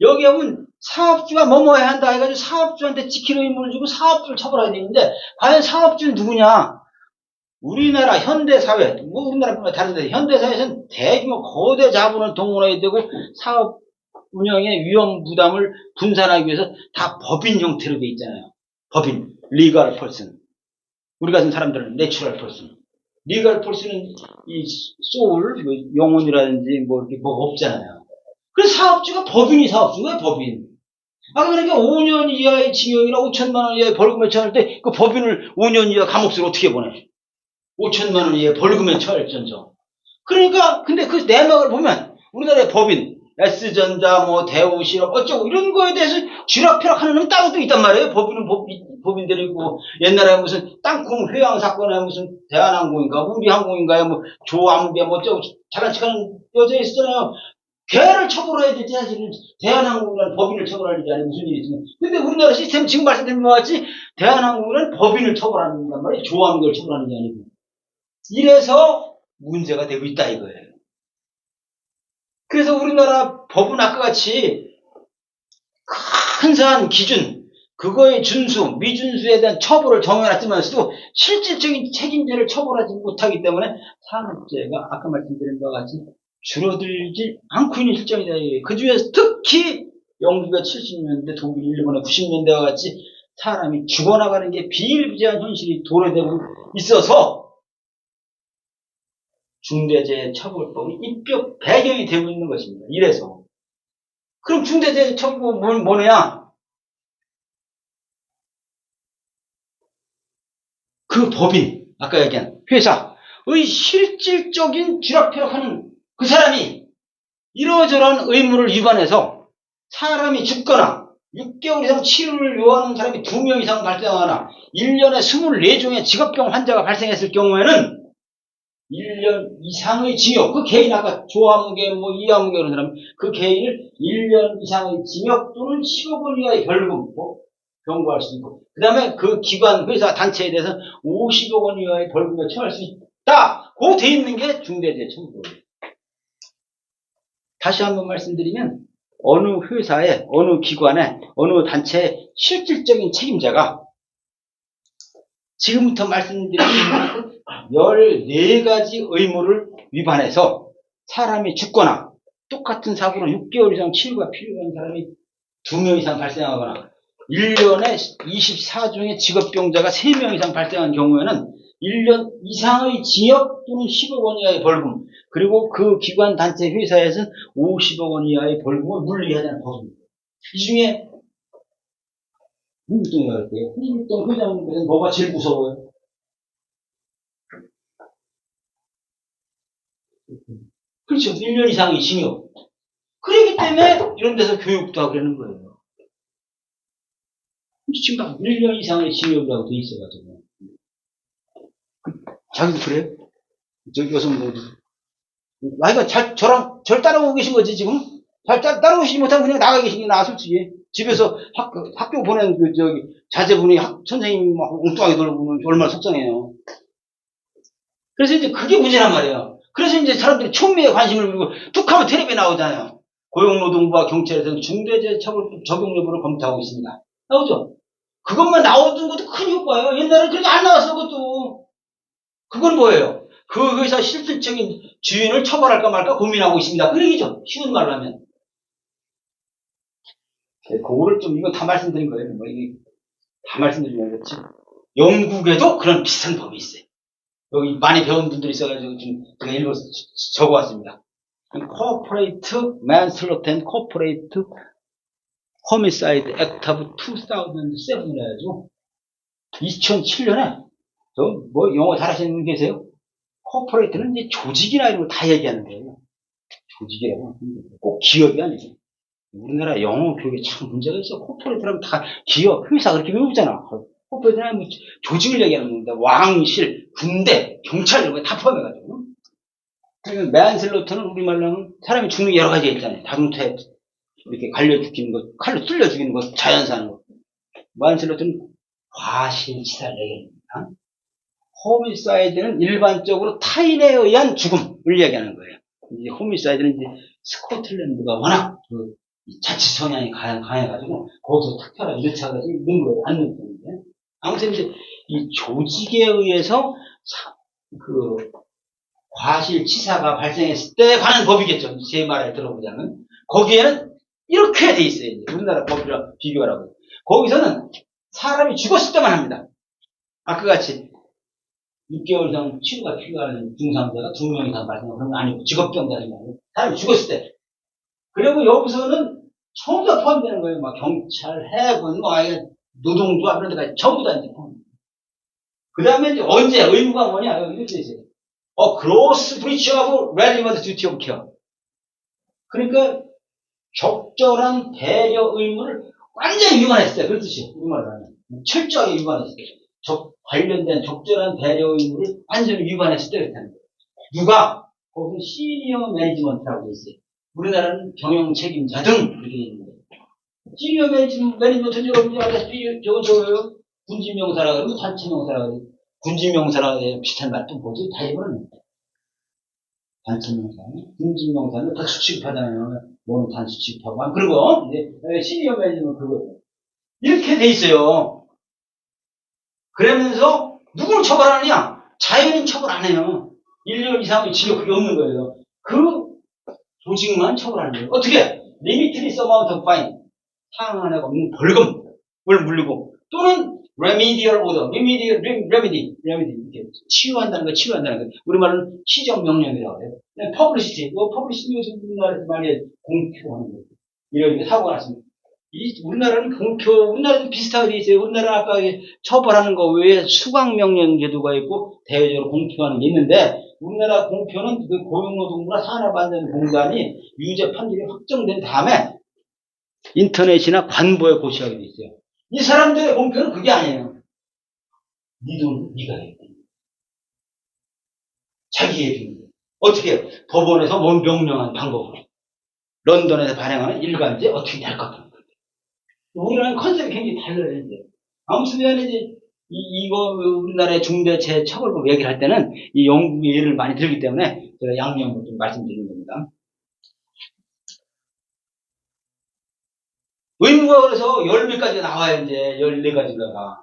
여기 하면 사업주가 뭐뭐 해야 한다 해가지고 사업주한테 지킬 의무를 주고 사업주를 처벌해야 되는데 과연 사업주는 누구냐? 우리나라 현대사회, 뭐 우리나라뿐만 다른 데 현대사회에서는 대규모 거대 자본을 동원해야 되고 사업 운영의 위험 부담을 분산하기 위해서 다 법인 형태로 돼 있잖아요. 법인, 리걸 펄슨. 우리 같은 사람들은 내추럴 펄슨. 리걸 펄슨은 이 소울, 뭐 영혼이라든지 뭐 이렇게 뭐가 없잖아요. 그래서 사업주가 법인이 사업주가 왜 법인? 그러니까 5년 이하의 징역이나 5천만 원 이하의 벌금에 처할 때 그 법인을 5년 이하 감옥수로 어떻게 보내? 5천만 원 이하의 벌금에 처할전저. 그러니까 근데 그 내막을 보면 우리나라의 법인 S전자, 뭐 대우실업 어쩌고 이런 거에 대해서 쥐락펴락하는 놈이 따로 또 있단 말이에요. 법인은 법인들이 있고 옛날에 무슨 땅콩 회항 사건에 무슨 대한항공인가 우리항공인가요? 뭐 조아무개 뭐 어쩌고 잘난 척하는 여자 있었잖아요. 걔를 처벌해야 되지 사실은 대한항공이라는 법인을 처벌할 일이 아니고 무슨 일이 있으면. 근데 우리나라 시스템 지금 말씀드린 것 같이 대한항공이라는 법인을 처벌하는 단 말이에요. 조아무개를 처벌하는 게 아니고. 이래서 문제가 되고 있다 이거예요. 그래서 우리나라 법은 아까 같이 근사한 기준, 그거의 준수, 미준수에 대한 처벌을 정해놨지만서도 실질적인 책임자를 처벌하지 못하기 때문에 산업재해가 아까 말씀드린 바와 같이 줄어들지 않고 있는 실정이다. 그 중에서 특히 영국의 70년대, 독일, 일본의 90년대와 같이 사람이 죽어나가는 게 비일비재한 현실이 도래되고 있어서 중대재해처벌법이 입법 배경이 되고 있는 것입니다. 이래서. 그럼 중대재해처벌법은 뭐냐? 그 법인, 아까 얘기한 회사의 실질적인 쥐락펴락하는 그 사람이 이러저러한 의무를 위반해서 사람이 죽거나 6개월 이상 치료를 요하는 사람이 2명 이상 발생하거나 1년에 24종의 직업병 환자가 발생했을 경우에는 1년 이상의 징역, 그 개인 아까 조아무개, 뭐 이아무개 그런 사람, 그 개인을 1년 이상의 징역 또는 10억 원 이하의 벌금, 경고할 수 있고, 그 다음에 그 기관, 회사, 단체에 대해서 50억 원 이하의 벌금에 처할 수 있다. 고 돼 있는 게 중대재해처벌법이에요. 다시 한번 말씀드리면, 어느 회사에, 어느 기관에, 어느 단체의 실질적인 책임자가 지금부터 말씀드린 14가지 의무를 위반해서 사람이 죽거나 똑같은 사고로 6개월 이상 치료가 필요한 사람이 2명 이상 발생하거나 1년에 24종의 직업병자가 3명 이상 발생한 경우에는 1년 이상의 징역 또는 10억 원 이하의 벌금, 그리고 그 기관, 단체, 회사에서는 50억 원 이하의 벌금을 물리하자는 법입니다. 이 중에 홍길동이 할 때요. 홍길동 회장님께서는 뭐가 제일 무서워요? 그렇죠. 1년 이상의 징역. 그렇기 때문에 이런 데서 교육도 하고 그러는 거예요. 지금 막 1년 이상의 징역이라고 돼 있어가지고. 자기도 그래요? 저 여성분들. 아이가 저랑 절 따라오고 계신 거지, 지금? 잘 따라오시지 못하면 그냥 나가 계시긴 나, 솔직히. 집에서 학교 보낸 자제분이 선생님 막 엉뚱하게 놀고 얼마나 속상해요. 그래서 이제 그게 문제란 말이에요. 그래서 이제 사람들이 총리에 관심을 두고 툭 하면 텔레비에 나오잖아요. 고용노동부와 경찰에서는 중대재해처벌법 적용 여부를 검토하고 있습니다. 나오죠? 그것만 나오는 것도 큰 효과예요. 옛날에 그렇게 안 나왔어, 그것도. 그건 뭐예요? 그 회사 실질적인 주인을 처벌할까 말까 고민하고 있습니다. 그 얘기죠. 쉬운 말로 하면. 그거를 좀, 이거 다 말씀드린 거예요. 뭐, 이게 다 말씀드리면 그렇지. 영국에도 그런 비슷한 법이 있어요. 여기 많이 배운 분들이 있어가지고 좀 제가 일부 적어왔습니다. Corporate Manslaughter and Corporate Homicide Act of 2007을 해가지고 2007년에 뭐 영어 잘하시는 분 계세요? Corporate는 이제 조직이나 이런 거 다 얘기하는 거예요. 조직이라고. 꼭 기업이 아니고. 우리나라 영어 교육에 참 문제가 있어. 코퍼레이트라면 다 기업, 회사 그렇게 배우잖아. 코퍼레이트는 뭐 조직을 얘기하는 겁니다. 왕실, 군대, 경찰 이런 거 다 포함해가지고. 그러니까 맨슬로터는 우리말로 하면 사람이 죽는 게 여러 가지가 있잖아요. 자동차에 이렇게 갈려 죽이는 것, 칼로 뚫려 죽이는 것, 자연사 하는 것. 맨슬로터는 과실치사를 얘기합니다. 호미사이드는 일반적으로 타인에 의한 죽음을 얘기하는 거예요. 이제 호미사이드는 이제 스코틀랜드가 워낙 그 자치 성향이 강해가지고 거기서 특별한 유차가 넣은 거예요. 안 넣은 건데. 아무튼 이제 이 조직에 의해서 그 과실치사가 발생했을 때 관한 법이겠죠. 제 말을 들어보자면 거기에는 이렇게 돼 있어요. 이제 우리나라 법이랑 비교하라고. 거기서는 사람이 죽었을 때만 합니다. 아까 같이 6개월 이상 치료가 필요한 중상자가 2명 이상 발생하는 그런 건 아니고 직업병자는 아니고 사람이 죽었을 때. 그리고 여기서는 전부 다 포함되는 거예요. 막 경찰, 해군, 뭐 아예 노동조합 이런 데까지 전부 다 이제 포함. 그 다음에 이제 언제 의무가 뭐냐 이렇게 돼 있어요. gross breach of relevant duty of care. 그러니까 적절한 배려 의무를 완전히 위반했을 때, 그런 뜻이에요. 우리말로 하면. 철저하게 위반했을 때. 관련된 적절한 배려 의무를 완전히 위반했을 때 그렇다는 거예요. 누가? 거기 시니어 매니지먼트라고 있어요. 우리나라는 경영 책임자 등 이렇게 있는 거예요. 시니어 매니지먼트 여러분이 알다시피 저거요. 군지명사라 그러고 단체명사라 그러고 군지명사라 비슷한 말도 뭐지? 다 이거는 단체명사는 군지명사는 단수 취급하잖아요. 뭐는 단수 취급하고 그리고 이제 시니어 매니지먼트 그거 이렇게 돼 있어요. 그러면서 누구를 처벌하느냐? 자연인 처벌 안 해요. 1년 이상의 징역 그게 없는 거예요. 그 조직만 처벌하는 거예요. 어떻게? Limitless amount of fine. 상한액 없는 벌금을 물리고 또는 remedial order, remedy 이렇게 치유한다는 거, 우리말로는 시정명령이라고 해요. publicity, publicity 우리나라에서 많이 공표하는 거예요. 이런 사고가 났습니다. 우리나라는 우리나라도 비슷하게 돼 있어요. 우리나라 아까 처벌하는 거 외에 수강명령 제도가 있고 대외적으로 공표하는 게 있는데 우리나라 공표는 그 고용노동부나 산업안전공단이 유죄 판결이 확정된 다음에 인터넷이나 관보에 고시하게 돼 있어요. 이 사람들의 공표는 그게 아니에요. 네 돈은 네가 해야 돼. 자기의 돈. 어떻게 해요? 법원에서 명령한 방법으로. 런던에서 발행하는 일간지에 어떻게 될 것 같아요. 우리나라는 컨셉이 굉장히 달라요, 이제. 아무튼 이제, 이거, 우리나라의 중대재해처벌법 얘기를 할 때는 이 영국의 예를 많이 들기 때문에 제가 양면으로 좀 말씀드리는 겁니다. 의무가 그래서 10개까지 나와요, 이제. 14가지가.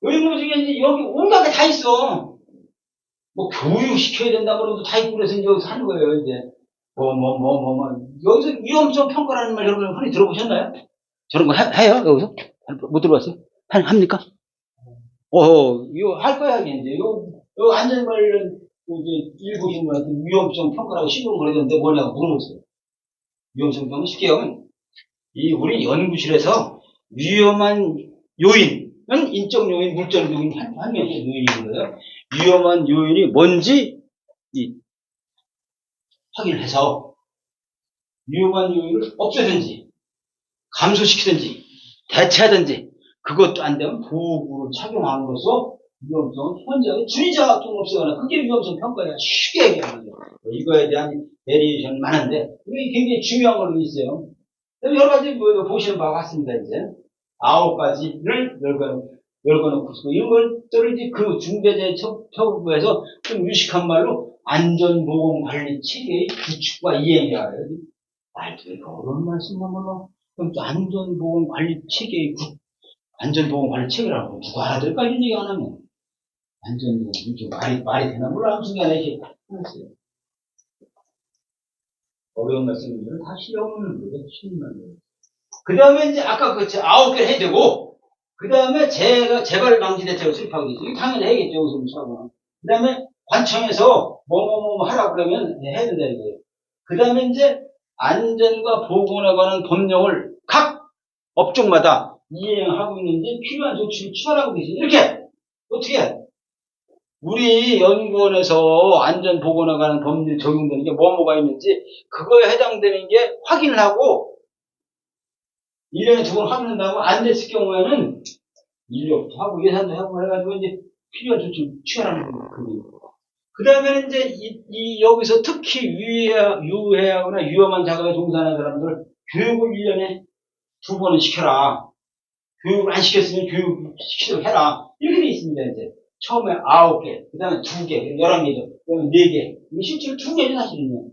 의무 중에 이제 여기 온갖 게 다 있어. 뭐 교육시켜야 된다고 그러고 다 있고 그래서 이제 여기서 하는 거예요, 이제. 여기서 위험성 평가라는 말 여러분 흔히 들어보셨나요? 저런 거 해요, 여기서? 못 들어봤어요? 합니까? 이거 할 거야, 이제. 요 안전 관련, 이제, 읽으신 분한테 위험성 평가라고 시도를 보내는데 뭐냐고 물어보세요. 위험성 평가 쉽게 하면, 우리 연구실에서 위험한 요인은 인적 요인, 물적 요인, 한 명의 요인인 거예요. 위험한 요인이 뭔지, 확인을 해서, 위험한 요인을 없애든지, 감소시키든지, 대체하든지, 그것도 안 되면 보호구를 착용함으로써 위험성을 현저하게 줄이자 좀 없애거나 그게 위험성 평가야. 쉽게 얘기하는 거예요. 이거에 대한 베리에이션 많은데 이게 굉장히 중요한 걸로 있어요. 여러 가지 보시는 바와 같습니다. 이제 9가지를 열거놓고 있고 이런 것들을 이제 그 중대재해처벌부에서 좀 유식한 말로 안전보건관리 체계의 구축과 이행이라 해요. 말도 이렇게 어려운 말씀만 몰라. 그럼 또 안전보건관리 체계의 안전보건관리 체계라고 누가 알아들을까 이런 얘기 안 하면 안전보건 말이 되나 몰라 아무튼 간에 이렇게 했어요. 어려운 말씀들은 다 실험하는 거예요. 실험하는. 그 다음에 이제 아까 그 9개를 해야 되고, 그 다음에 재발 방지 대책을 수립하게 되죠. 이거 당연히 해야겠죠. 우선 수업은. 그 다음에 관청에서 뭐뭐뭐 하라고 그러면 해야 된다 이거예요. 그 다음에 이제 안전과 보건에 관한 법령을 각 업종마다 이행하고 있는지 필요한 조치를 취하라고 되죠. 이렇게 어떻게 우리 연구원에서 안전보건에 관한 법률이 적용되는 게 뭐가 있는지 그거에 해당되는 게 확인을 하고 1년에 2번 확인한다고 안 됐을 경우에는 인력도 하고 예산도 하고 해가지고 이제 필요한 조치를 취하라는 거예요. 그 다음에는 이제 여기서 특히 유해하거나 위험한 작업에 종사하는 사람들 교육을 1년에 2번은 시켜라. 교육을 안 시켰으면 교육 시키도록 해라. 이렇게 돼 있습니다, 이제. 처음에 9개, 그 다음에 2개, 11개죠. 그 다음에 4개. 이게 실제로 2개죠, 사실은요.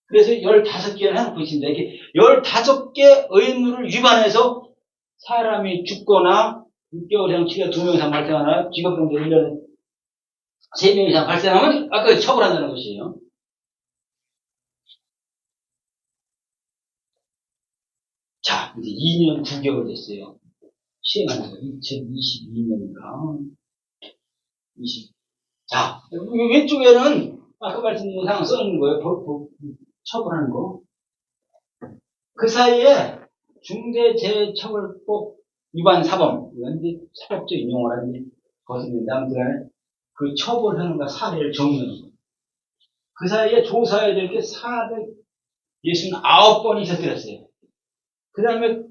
그래서 15개를 해놓고 있습니다. 이렇게 15개 의무를 위반해서 사람이 죽거나 6개월 이상 치료 2명 이상 발생하나 직업병도 1년에 3명 이상 발생하면 아까 처벌한다는 것이에요. 자, 이제 2년 9개월 됐어요. 시행하는 거 2022년인가 20. 자, 왼쪽에는 아까 말씀드린 상황 써있는 거예요. 처벌하는 거. 그 사이에 중대재해처벌법 위반 사범, 이건 이제 사법적 용어를 하는데, 그것은 아무튼 그 처벌하는 거 사례를 정리하는 거예요. 그 사이에 조사해야 될 게 469번이 있었더랬어요. 그 다음에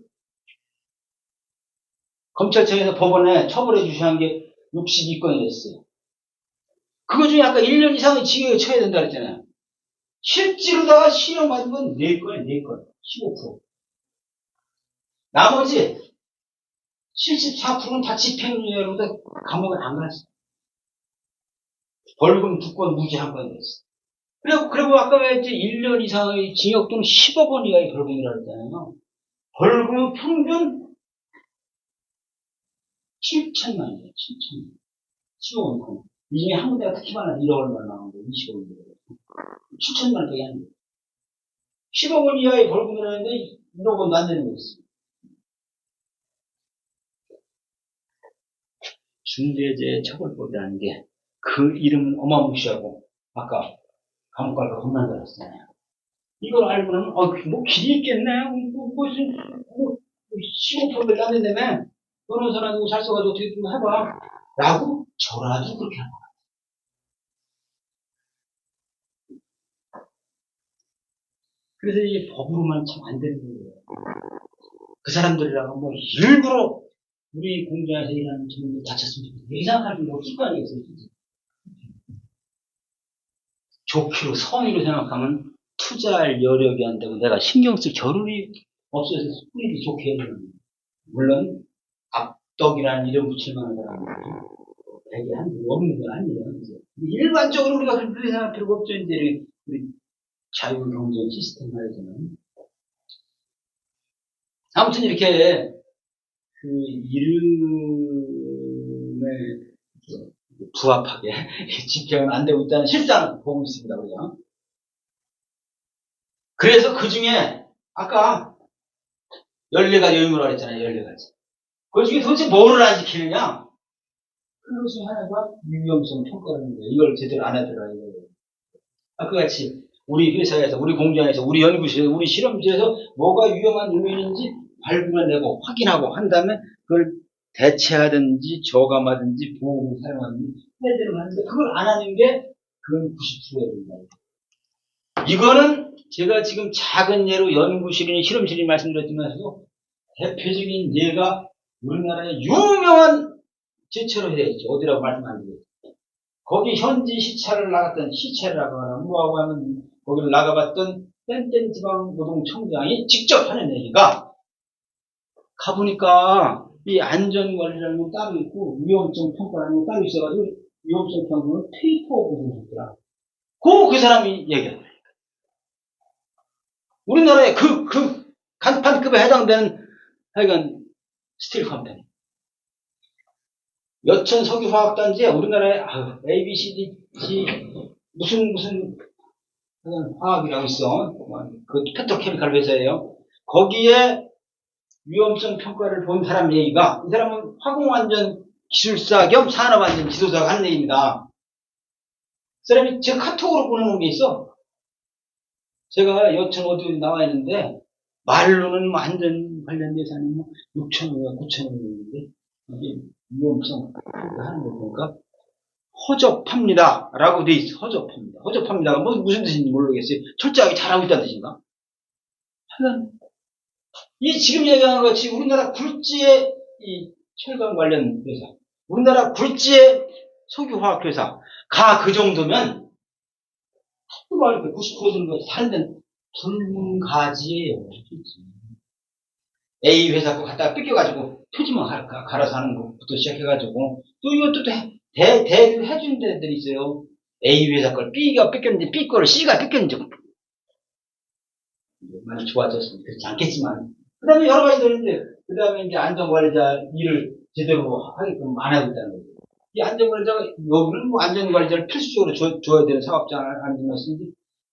검찰청에서 법원에 처벌해 주시는 게 62건이 됐어요. 그거 중에 아까 1년 이상의 징역에 처해야 된다 그랬잖아요. 실제로다가 실형 받은 건 4건이에요, 4건. 15%. 나머지 74%는 다 집행유예로다 감옥에 안 갔어요. 벌금 2건, 무죄 1건 됐어요. 그리고 아까 왜 이제 1년 이상의 징역 또는 10억 원 이하의 벌금이라고 했잖아요. 벌금은 평균 7천만 원이에요, 7천만 원. 10억 원. 이 중에 한 군데가 특히 많아서 1억 원만 나오는 거예요, 20억 원. 7천만 원밖에 안 돼요. 10억 원 이하의 벌금이라는데 1억 원도 안 되는 거였어요. 중대재해처벌법이라는 게 그 이름은 어마무시하고 아까 감옥 갈까 겁난다 그랬잖아요. 이걸 알고 나면 뭐 길이 있겠네. 무슨 15%밖에 안 된다며 변호사 누구 잘 써가지고 어떻게 좀 해봐 라고 저라도 그렇게 하는 거야. 그래서 이게 법으로만 참 안 되는 거예요. 그 사람들이라고 뭐 일부러 우리 공장에서 일하는 친구들 다쳤으면 좋겠어. 이상한 사람이 없을 거 아니겠어요. 좋기로 성의로 생각하면 투자할 여력이 안 되고 내가 신경 쓸 겨를이 없어서 뿌리도 좋게 해야 되는. 물론 악덕이라는 이름 붙일 만한 사람은 되게 한 없는 건 아니에요. 일반적으로 우리가 그렇게 생각할 필요가 없죠. 이제 우리 자유경제 시스템 하에서는. 아무튼 이렇게 그 이름에 부합하게 집행은 안 되고 있다는 실상을 보고 있습니다. 우리가. 그래서 그 중에 아까 14가지 의무라고 했잖아요. 14가지. 그 중에 도대체 뭐를 안 지키느냐? 그것 중에 하나가 위험성 평가라는 거예요. 이걸 제대로 안 하더라. 아까 같이 우리 회사에서, 우리 공장에서, 우리 연구실에서, 우리 실험실에서 뭐가 위험한 요인인지 발굴해내고 확인하고 한 다음에 그걸 대체하든지 저감하든지 보호를 사용하든지 해야 되는 거 하는데 그걸 안 하는 게 그건 90%야 된다. 이거는 제가 지금 작은 예로 연구실이니 실험실이 말씀드렸지만서도 대표적인 예가 우리나라의 유명한 제철로 해야죠. 어디라고 말씀 안 드려요. 거기 현지 시찰을 나갔던 시찰이라고 하나 뭐하고 하면 거기를 나가봤던 땡땡 지방노동청장이 직접 하는 얘기가 가보니까 이 안전관리라는 건 따로 있고 위험성 평가라는 건 따로 있어가지고 위험성 평가는 페이퍼 보고서더라. 그 사람이 얘기하는 거예요. 우리나라의 그 간판급에 해당되는 하여간 스틸 컴퍼니. 여천 석유화학단지에 우리나라의 A, B, C, D, G 무슨 화학이라고 있어. 그 페트로케미칼 회사예요. 거기에 위험성 평가를 본 사람 얘기가, 이 사람은 화공안전 기술사 겸 산업안전 지도자가 하는 얘기입니다. 그 사람이 제 카톡으로 보내놓은 게 있어. 제가 여천 어디 나와 있는데, 말로는 뭐 안전 관련 예산이 뭐 6천원인가 9천원인데, 이게 위험성 평가하는 거 보니까, 허접합니다. 라고 돼 있어. 허접합니다. 허접합니다가 무슨 뜻인지 모르겠어요. 철저하게 잘하고 있다는 뜻인가? 하여간, 이 지금 얘기하는 것 같이 우리나라 굴지의 이 철강 관련 회사, 우리나라 굴지의 석유화학 회사, 가 그 정도면, 뭐 이렇게 90% 되는 거 다른 데는 불문가지예요. A 회사 거 갖다가 뺏겨가지고 표지만 갈아서 하는 것부터 시작해가지고, 또 이것도 대를 해주는 데들이 있어요. A 회사 걸 B가 뺏겼는데 B 거를 C가 뺏겼는지. 많이 좋아졌으면 그렇지 않겠지만. 그 다음에 여러 가지 되는데, 그 다음에 이제 안전관리자 일을 제대로 하게끔 안 하고 있다는 거죠. 이 안전관리자가, 여기는 뭐 안전관리자를 필수적으로 줘야 되는 사업자 아니지만,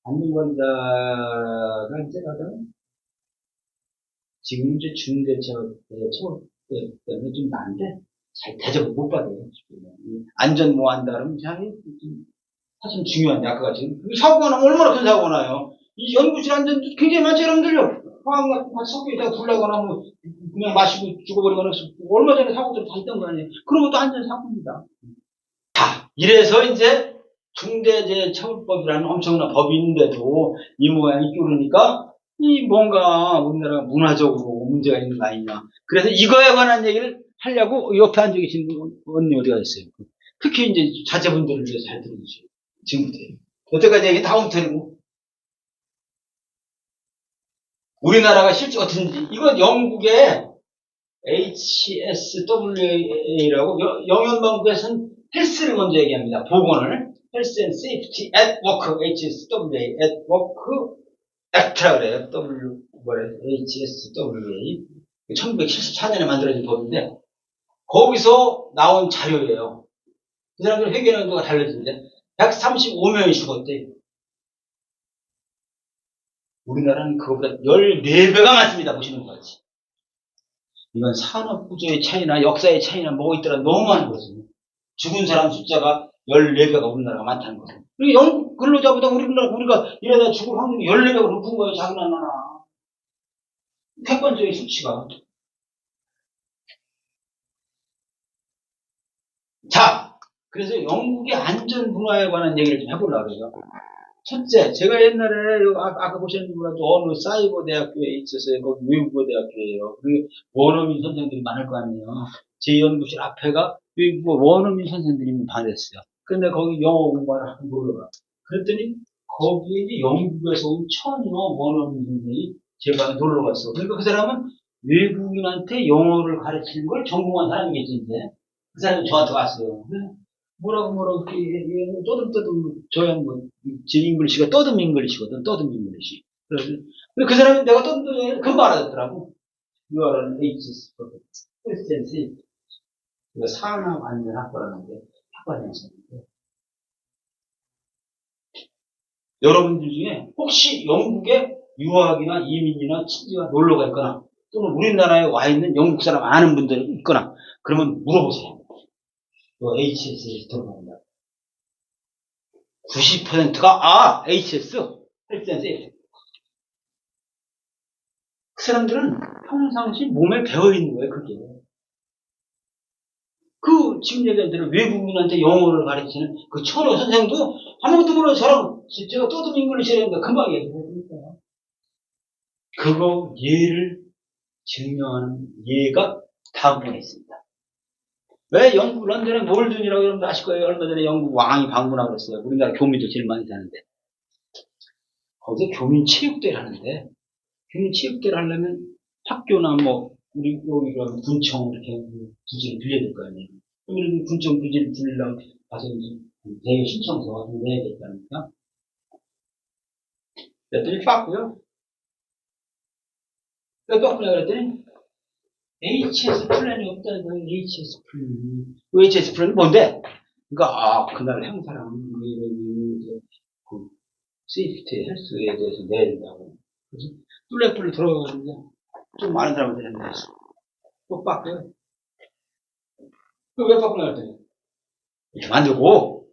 안전관리자가 이제 가장 지금 이제 중대처벌 때문에 좀 나은데, 잘 대접을 못 받아요. 안전 뭐 한다 그러면 사실 중요한데, 아까 같이. 사고가 나면 얼마나 큰 사고가 나요. 이 연구실 안전도 굉장히 많죠, 여러분들요. 화학 같은 석유에다가 불나거나 뭐, 그냥 마시고 죽어버리거나, 얼마 전에 사고들이 다 있던 거 아니에요. 그런 것도 안전사고입니다. 자, 이래서 이제 중대재해처벌법이라는 엄청난 법이 있는데도 이 모양이 뚫으니까, 이 뭔가 우리나라가 문화적으로 문제가 있는 거 아니냐. 그래서 이거에 관한 얘기를 하려고 옆에 앉아 계신 언니 어디가 있어요. 특히 이제 자제분들을 위해서 잘 들어주세요. 지금부터. 여태까지 얘기 다 엉터리고. 우리나라가 실제 어떤지. 이건 영국의 HSWA라고 영연방국에서는 헬스를 먼저 얘기합니다. 보건을. Health and Safety at Work, HSWA, at Work Act라고 그래요. HSWA. 1974년에 만들어진 법인데, 거기서 나온 자료예요. 그 사람들 회계연도가 달라지는데, 135명이 죽었대요. 우리나라는 그거보다 14배가 많습니다. 보시는 것 같이. 이건 산업구조의 차이나 역사의 차이나 뭐가 있더라 너무 많은 거거든요. 죽은 사람 숫자가 14배가 우리나라가 많다는 거죠. 영국 근로자보다 우리가 이러다 죽을 확률이 14배가 높은 거예요. 작은 나라. 객관적인 수치가. 자, 그래서 영국의 안전 문화에 관한 얘기를 좀 해보려고 그래요. 첫째, 제가 옛날에, 아까 보시는 분들도 어느 사이버 대학교에 있었어요. 거기 외국어 대학교예요. 그리고 원어민 선생들이 많을 거 아니에요. 제 연구실 앞에가 외국어 원어민 선생들이 반했어요. 근데 거기 영어 공부를 하고 놀러가. 그랬더니, 거기에 영국에서 온 천여 원어민 선생이 제 방에 놀러 갔어. 그러니까 그 사람은 외국인한테 영어를 가르치는 걸 전공한 사람이겠지, 이제. 그 사람이 저한테 왔어요. 뭐라고, 떠듬떠듬, 저야 뭐, 제 잉글리시가 떠듬 잉글리시거든, 떠듬 잉글리시. 근데 그 사람이 내가 떠듬떠듬, 금방 알아듣더라고. You are an ages Christian. 이거 산업안전학과라는 게 학과에 있었는데. 여러분들 중에 혹시 영국에 유학이나 이민이나 친지가 놀러가 있거나, 또는 우리나라에 와 있는 영국 사람 아는 분들이 있거나, 그러면 물어보세요. HS에서 들어갑니다. 90%가, HS, 헬스앤세이프. 그 사람들은 평상시 몸에 배어있는 거예요, 그게. 지금 얘기한 대로 외국인한테 영어를 가르치는 그 천호 선생도 아무것도 모르는 저랑, 제가 떠듬 잉글리시를 했는데 금방 얘기해요. 그거 예를 증명하는 예가 다음번에 있습니다. 왜 영국 런던에 몰든이라고 여러분 아실 거예요. 얼마 전에 영국 왕이 방문하고 그랬어요. 우리나라 교민들 제일 많이 사는데. 거기서 교민체육대회를 하는데, 교민체육대회를 하려면 학교나 뭐, 우리 여기 군청 이렇게 부지를 빌려야 될 거 아니에요. 그러면 군청 부지를 빌리려면 가서 이제 대회 신청서 내야 될거아닙니까? 그랬더니 빠고요. 왜 빠꾸냐 그랬더니 HS 플랜이 없다는 거예요. HS 플랜이. HS 플랜이 뭔데? 그러니까 그날 행사랑 세이프티, 헬스에 대해서 내야 된다고. 그래서 뚫레뿔로 들어가가지고 좀 아는 사람한테 했는데 또 바꿔요. 왜 바꾸나 했더니 이렇게 만들고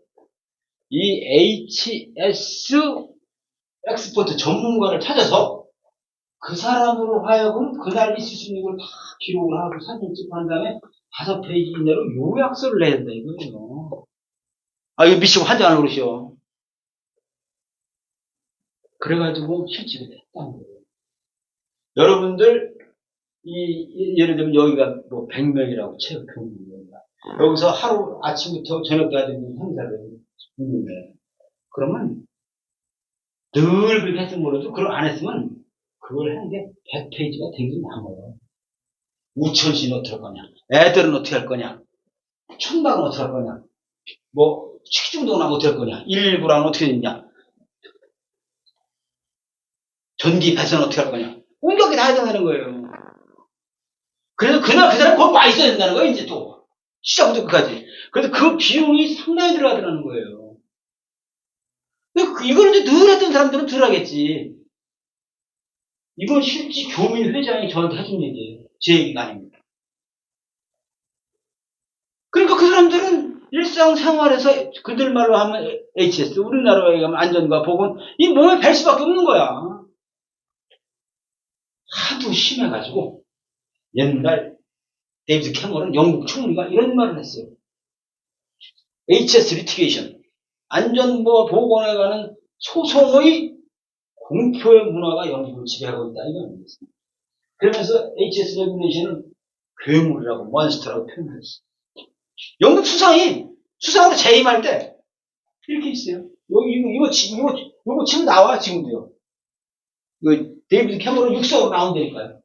이 HS 엑스포트 전문가를 찾아서 그 사람으로 하여금 그날 있을 수 있는 걸 다 기록을 하고 사진 찍고 한 다음에 5페이지 이내로 요약서를 내야 된다 이거예요. 아 이거 미치고 환장하는 그러시오. 그래가지고 실직을 했다는 거예요. 여러분들 예를 들면 여기가 뭐 100명이라고 체육 교육입니다. 여기서 하루 아침부터 저녁까지 행사를 했는데 그러면 늘 그렇게 했으면 모르도 그걸 안 했으면 그걸 하는 게 100페이지가 되게 남아요. 우천시는 어떻게 할 거냐, 애들은 어떻게 할 거냐, 춘방은 어떻게 할 거냐, 뭐 식중독은 어떻게 할 거냐, 119랑은 어떻게 되냐, 전기 배선은 어떻게 할 거냐, 온갖 게 다 해야 되는 거예요. 그래서 그날 그 사람 거기 와 있어야 된다는 거예요. 이제 또 시작부터 끝까지. 그래서 그 비용이 상당히 들어가더라는 거예요. 이걸 이제 늘 했던 사람들은 덜 하겠지. 이건 실제 교민 회장이 저한테 해준 얘기예요. 제 얘기가 아닙니다. 그러니까 그 사람들은 일상생활에서 그들 말로 하면 HS, 우리나라에 가면 안전과 보건, 이 몸에 뵐 수밖에 없는 거야. 하도 심해가지고 옛날 데이비드 캐머런 영국 총리가 이런 말을 했어요. HS 리티게이션, 안전과 보건에 관한 소송의 공표의 문화가 영국을 지배하고 있다 이거 아니겠습니까? 그러면서 HS 레귤레이션은 괴물이라고 몬스터라고 표현을 했어요. 영국 수상으로 재임할 때 이렇게 있어요. 이거 지금 나와 지금도요. 이거 데이비드 캐머런 육성으로 나온다니까요.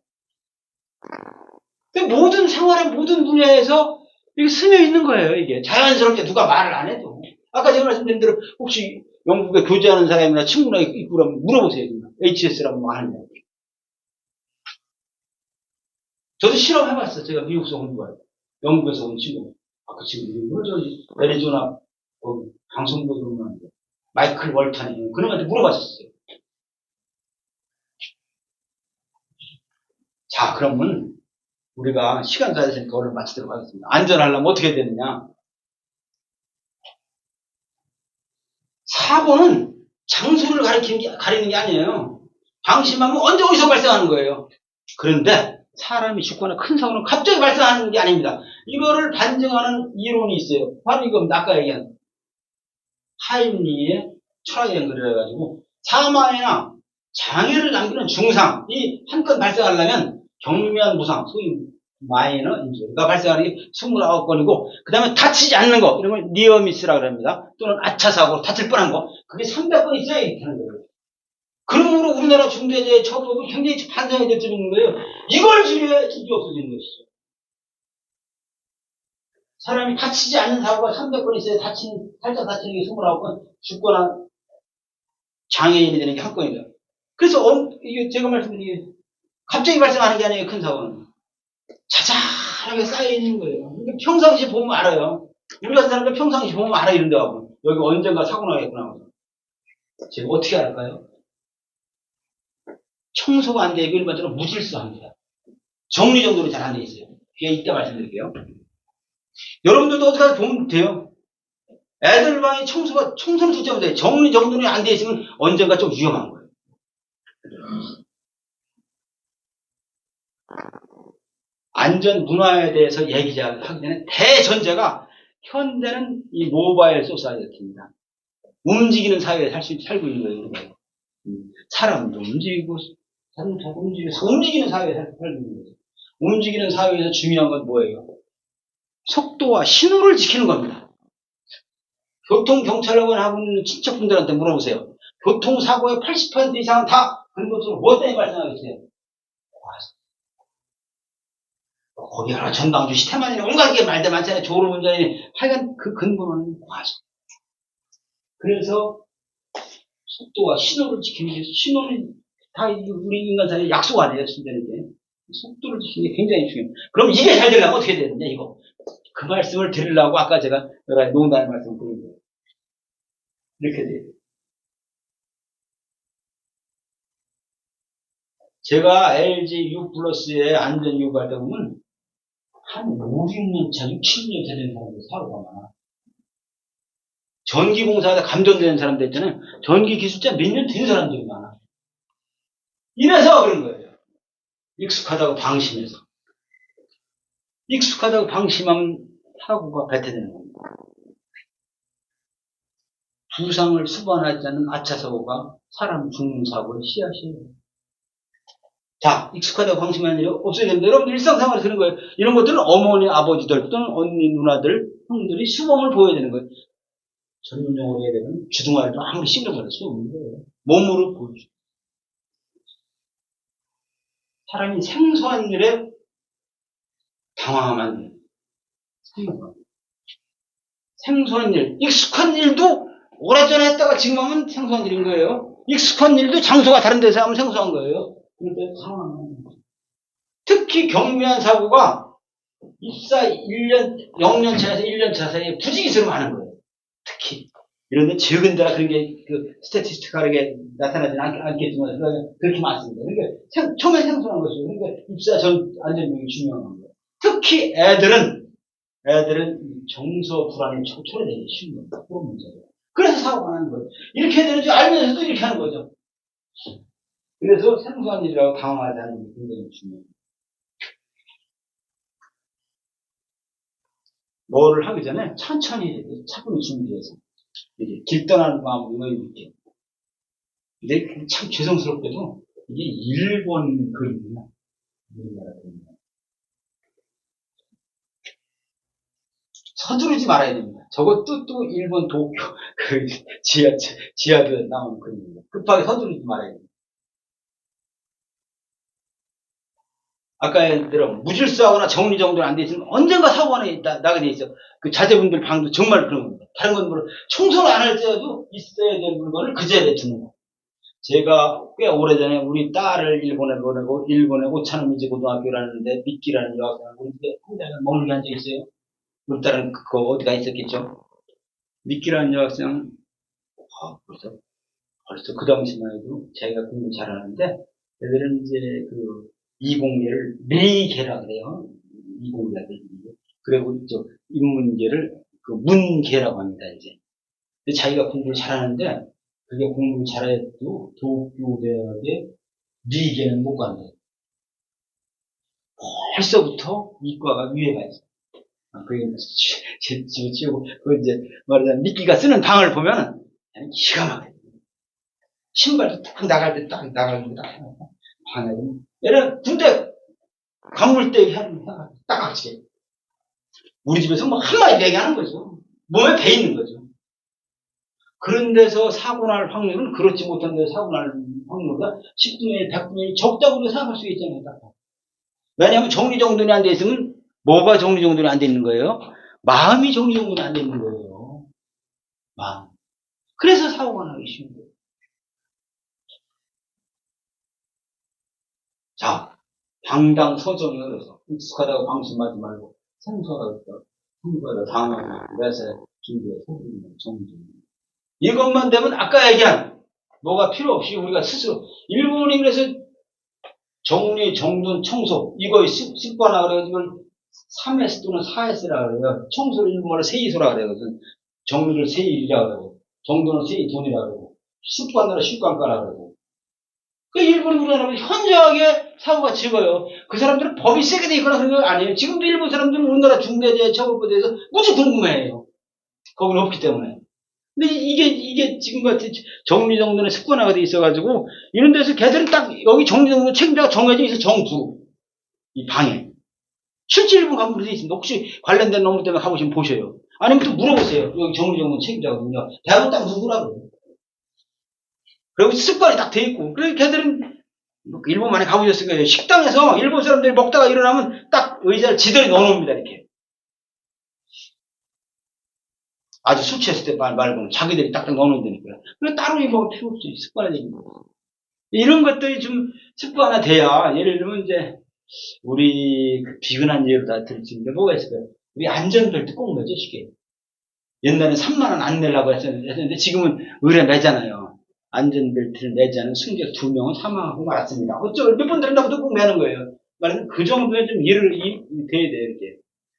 모든 생활의 모든 분야에서 이게 스며 있는 거예요. 이게 자연스럽게 누가 말을 안 해도. 아까 제가 말씀드린 대로 혹시 영국에 교제하는 사람이나 친구나 있고 그러면 물어보세요. HS라고 뭐 하느냐. 저도 실험해봤어요. 제가 미국에서 온 거예요. 영국에서 온 친구. 그 친구, 저 애리조나 방송국에 보면 마이클 월턴이 그놈한테 물어봤었어요. 자, 그러면 우리가 시간 다 됐으니까 오늘 마치도록 하겠습니다. 안전하려면 어떻게 되느냐? 사고는 장소를 가리는 게 아니에요. 방심하면 언제 어디서 발생하는 거예요. 그런데 사람이 죽거나 큰 사고는 갑자기 발생하는 게 아닙니다. 이거를 반증하는 이론이 있어요. 바로 이겁니다. 아까 얘기한 하임리의 철학 연구를 해가지고 사망이나 장애를 남기는 증상 이 한 건 발생하려면 경미한 부상, 소위 마이너 인주리가 발생하는 게 29건이고 그 다음에 다치지 않는 거 이런 걸 니어미스라고 합니다. 또는 아차사고로 다칠 뻔한 거 그게 300건 있어야 이렇게 하는 거예요. 그러므로 우리나라 중대재해 처벌법은 굉장히 반성이 될 수 있는 거예요. 이걸 줄여야 일이 없어지는 것이죠. 사람이 다치지 않는 사고가 300건 있어야 살짝 다치는 게 29건, 죽거나 장애인이 되는 게 한 건이죠. 그래서 이게 제가 말씀드린 게 갑자기 발생하는 게 아니에요. 큰 사고는 자잘하게 쌓여 있는 거예요. 평상시 보면 알아요. 우리 같은 사람들 평상시 보면 알아 이런 데 하고 여기 언젠가 사고 나겠구나. 제가 어떻게 알까요? 청소가 안 되고 일반적으로 무질서합니다. 정리정돈이 잘 안 돼 있어요. 그게 이따 말씀드릴게요. 여러분들도 어떻게 보면 돼요. 애들 방에 청소는 진짜 못해요. 정리정돈이 안 돼 있으면 언젠가 좀 위험한 거예요. 안전 문화에 대해서 얘기하기 전에 대전제가 현대는 이 모바일 소사이어티입니다. 움직이는 사회에 살고 있는 거예요. 사람도 움직이고, 사람도 움직이는 사회에 살고 있는 거예요. 움직이는 사회에서 중요한 건 뭐예요? 속도와 신호를 지키는 겁니다. 교통경찰관을 하고 있는 친척분들한테 물어보세요. 교통사고의 80% 이상은 다 그런 것으로 뭐 때문에 발생하겠어요? 거기 하나 전방주 시태만이나 온갖 게 말도 많잖아요. 졸음운전이 하여간 그 근본은 과속. 그래서 속도와 신호를 지키는 게 신호는 다 우리 인간 사이에 약속 아니에요. 신대는 게. 속도를 지키는 게 굉장히 중요해요. 그럼 이게 잘 되려면 어떻게 되느냐 이거. 그 말씀을 드리려고 아까 제가 여러 가지 농담의 말씀을 드린 거예요. 이렇게 돼요. 제가 LG U 플러스에 안전 요구할 때 보면 한 5, 6년 차, 6, 7년 차 된 사람들 사고가 많아. 전기공사하다 감전되는 사람들 있잖아요. 전기 기술자 몇 년 된 사람들이 많아. 이래서 그런 거예요. 익숙하다고 방심해서. 익숙하다고 방심하면 사고가 배태되는 겁니다. 부상을 수반하지 않는 아차사고가 사람 죽는 사고의 씨앗이에요. 자, 익숙하다고 방심하는 일이 없어야 됩니다. 여러분들 일상생활에서 그런 거예요. 이런 것들은 어머니, 아버지들 또는 언니, 누나들, 형들이 수범을 보여야 되는 거예요. 전문용어로 해야 되면 주둥아리로 아무리 씹어버려 수 없는 거예요. 몸으로 보여줘. 사람이 생소한 일에 당황하면 생소한 일, 익숙한 일도 오래전에 했다가 지금 하면 생소한 일인 거예요. 익숙한 일도 장소가 다른 데서 하면 생소한 거예요. 그러니까 당황하는 거예요. 특히 경미한 사고가 입사 1년, 0년 차에서 1년 차 사이에 부지기수로 많은 거예요. 특히. 이런데 적은 데라 그런 게, 스태티스틱하게 나타나지는 않겠지만, 그렇게 많습니다. 그러니까, 처음에 생소한 것이죠. 그러니까, 입사 전 안전명이 중요한 거예요. 특히 애들은 정서 불안이 초래되기 쉬운 겁니다. 그런 문제예요. 그래서 사고가 나는 거예요. 이렇게 해야 되는지 알면서도 이렇게 하는 거죠. 그래서 생소한 일이라고 당황하지 않는 게 굉장히 중요해요. 뭐를 하기 전에 천천히 차분히 준비해서 이게 길 떠나는 마음으로 이렇게. 근데 참 죄송스럽게도 이게 일본 그림이야. 우리나라 그림이야. 서두르지 말아야 됩니다. 저것도 또 일본 도쿄 지하도에 나오는 그림입니다. 급하게 서두르지 말아야 됩니다. 아까 예를 들어 무질서하거나 정리정돈 안 돼 있으면 언젠가 사고가 나게 돼 있어. 그 자제분들 방도 정말 그런 겁니다. 다른 건 물론 청소를 안 할 때도 있어야 될 물건을 그 자리에 두는 거. 제가 꽤 오래전에 우리 딸을 일본에 보내고 일본에 오차노미즈 고등학교라는데 미끼라는 여학생을 우리 집에 한 달을 머물게 한 적이 있어요. 우리 딸은 그거 어디가 있었겠죠. 미끼라는 여학생 벌써 그 당시만 해도 자기가 공부 잘하는데 애들은 이제 그 이공계를 미계라 그래요. 이공계가 그리고 인문계를 그 문계라고 합니다. 이제 근데 자기가 공부를 잘하는데 그게 공부를 잘해도 도쿄대학에 미계는 못 간대요. 벌써부터 이과가 위에가 있어. 그게 집을 치우고 그 이제 말하자면 미끼가 쓰는 방을 보면 기가 막혀. 신발도 딱 나갈 때 딱 나가는 거 딱 방에 얘는 군대 간물대 딱 같이 우리 집에서 뭐 한마디 얘기하는 거죠. 몸에 배 있는 거죠. 그런 데서 사고 날 확률은 그렇지 못한 데서 사고 날 확률보다 10분의 1, 100분의 1 적다고도 생각할 수 있잖아요. 왜냐하면 정리정돈이 안 돼 있으면 뭐가 정리정돈이 안 돼 있는 거예요? 마음이 정리정돈이 안 돼 있는 거예요. 마음. 그래서 사고가 나기 쉬운 거예요. 자, 방당서정이 그래서 익숙하다고 방심하지 말고 생소하다고 당하고 그래서 준비해 정리정돈. 이것만 되면 아까 얘기한 뭐가 필요 없이 우리가 스스로 일본이 그래서 정리, 정돈, 청소 이거 습관화 그래가지고 3S 또는 4S라 그래요. 청소를 일본말로 세이소라 그래요. 정리를 세일이라 그러고 정돈을 세이돈이라 그러고 습관으로 습관가라 그러고 그 일본 우리나라는 현저하게 사고가 적어요. 그 사람들은 법이 세게 돼 있거나 그런 거 아니에요. 지금도 일본 사람들은 우리나라 중대재해처벌법에 무지 궁금해해요. 거기는 없기 때문에. 근데 이게 지금같이 정리정돈의 습관화가 돼 있어가지고, 이런 데서 걔들은 딱 여기 정리정돈 책임자가 정해져 있어, 정부. 이 방에. 실제 일본 가면 그렇게 있습니다. 혹시 관련된 놈들 때문에 가보시면 보셔요. 아니면 또 물어보세요. 여기 정리정돈 책임자거든요. 대학은 딱 누구라고. 그리고 습관이 딱 돼 있고. 그래서 걔들은 일본 많이 가보셨을 거예요. 식당에서 일본 사람들이 먹다가 일어나면 딱 의자를 지들이 넣어놓습니다, 이렇게. 아주 술 취했을 때 말고는 자기들이 딱딱 넣어놓는다니까요. 그래 따로 뭐 필요 없이 습관화되는 거예요. 이런 것들이 좀 습관화돼야, 예를 들면 이제, 우리 비근한 예로 다 들을 수 있는데 뭐가 있을까요? 우리 안전벨트 꼭 매죠, 쉽게. 옛날에 3만원 안 내려고 했었는데 지금은 의뢰 매잖아요. 안전벨트를 매지 않은 승객 2명은 사망하고 말았습니다. 어쩌고 몇 번 들은다고도 꼭 매는 거예요. 말하는 그 정도의 좀 일을 돼야 돼요, 이렇게.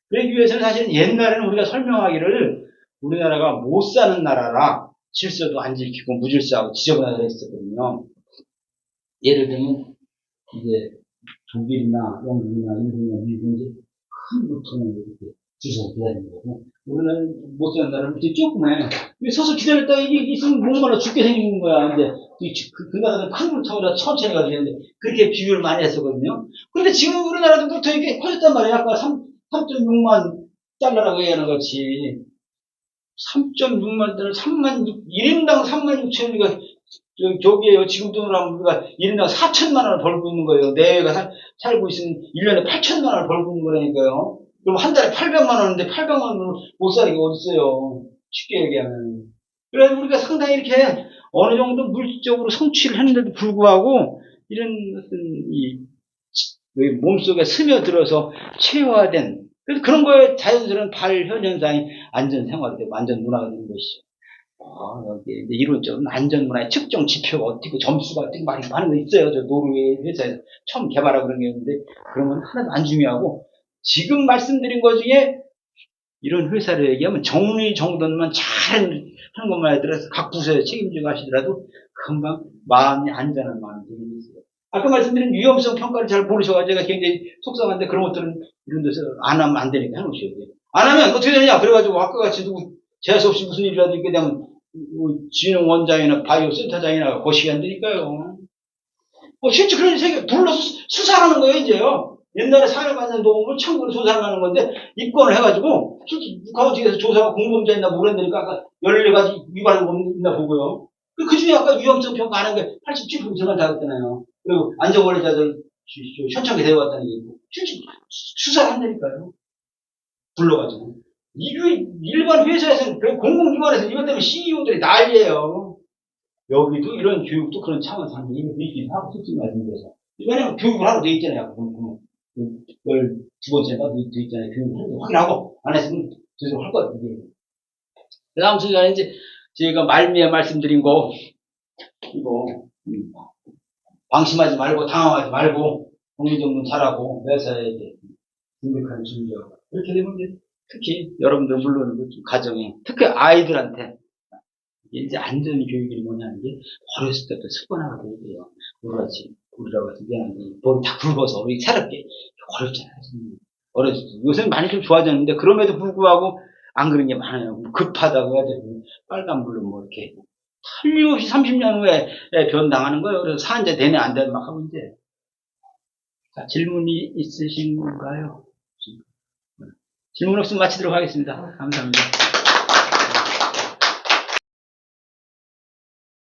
그러기 위해서는 사실 옛날에는 우리가 설명하기를 우리나라가 못 사는 나라라 질서도 안 지키고 무질서하고 지저분하다 했었거든요. 예를 들면 이제 독일이나 영국이나 일본이나 미국이 큰 물통을 이렇게 주셔서 기다리는 거고, 우리는 못 사는 나라는 이렇게 조그매. 서서 기다렸다가 이게 있으면 목말라 죽게 생기는 거야. 근데 그 나라는 큰 물통이라 천천히 가도 되는데 그렇게 비교를 많이 했었거든요. 그런데 지금 우리나라도 물통이 꽤 커졌단 말이야. 아까 3.6만 달러라고 얘기하는 것이 3.6만 달러, 1인당 3만 6천 원이가 저기에요. 지금 돈으로 하면 우리가 1인당 4천만 원을 벌고 있는 거예요. 내가 살고 있으면 1년에 8천만 원을 벌고 있는 거라니까요. 그럼 한 달에 800만 원인데 800만 원을 못 사는 게 어딨어요. 쉽게 얘기하면. 그래서 우리가 상당히 이렇게 어느 정도 물질적으로 성취를 했는데도 불구하고 이런 어떤 몸속에 스며들어서 체화된, 그래서 그런 거에 자연스러운 발현 현상이 안전생활이 되고 안전문화가 되는 것이죠. 여기 이제 이론적으로는 안전문화의 측정 지표가 어떻게 점수가 어떻게 많이 하는 거 있어요. 저 노르웨이 회사에서 처음 개발하고 그런 게 있는데 그런 건 하나도 안 중요하고, 지금 말씀드린 것 중에 이런 회사를 얘기하면 정리정돈만 잘 하는 것만 해더라도 각 부서에 책임지고 하시더라도 금방 마음이 안전한 마음이 되게 있어요. 아까 말씀드린 위험성 평가를 잘 모르셔가지고 제가 굉장히 속상한데, 그런 것들은 이런 데서 안 하면 안 되니까 해놓으셔야 돼요. 안 하면 어떻게 되느냐? 그래가지고 아까 같이 누구 재수 없이 무슨 일이라도 있게 되면 진흥원장이나 바이오 센터장이나 고시게 안 되니까요. 실제 그런 세계 불러서 수사하는 거예요, 이제요. 옛날에 사회받는 도움을 청구로 조사하는 건데, 입건을 해가지고, 실제 북한측에서 조사가 공범자 있나 모르겠으니까 아까 14가지 위반한 거 있나 보고요. 그 중에 아까 위험성 평가 안 한 게 87% 들어간 다 했잖아요. 그리고 안전관리자들 현장에 데려갔다는 게 있고, 실제 수사를 한다니까요. 불러가지고. 일반 회사에서는, 공공기관에서 이것 때문에 CEO들이 난리예요. 여기도 이런 교육도 그런 차원 상황이 있긴 하고, 솔직히 말씀드려서. 왜냐면 교육을 하고 돼 있잖아요. 12번째가 돼 있잖아요. 교육을 확인하고, 안 했으면 제대로 할 거예요. 그 다음 순간에 이제 제가 말미에 말씀드린 거, 이거, 방심하지 말고, 당황하지 말고, 정리정돈 잘하고, 회사에 공백한 준비하고. 이렇게 되면 이제 특히 여러분들 물론 가정에, 특히 아이들한테 이제 안전교육이 뭐냐, 이게 어렸을 때부터 습관화가 돼야 돼요. 우리라고 해서 미안한데, 머리 다 굵어서, 우리 새롭게. 어렵잖아요. 어렸을 때. 요새는 많이 좀 좋아졌는데, 그럼에도 불구하고, 안 그런 게 많아요. 급하다고 해야 되고, 빨간불로 뭐 이렇게. 틀림없이 30년 후에 변당하는 거예요. 그래서 산재 되네, 안 되네, 막 하고 이제. 자, 질문이 있으신가요? 질문 없으면 마치도록 하겠습니다. 감사합니다.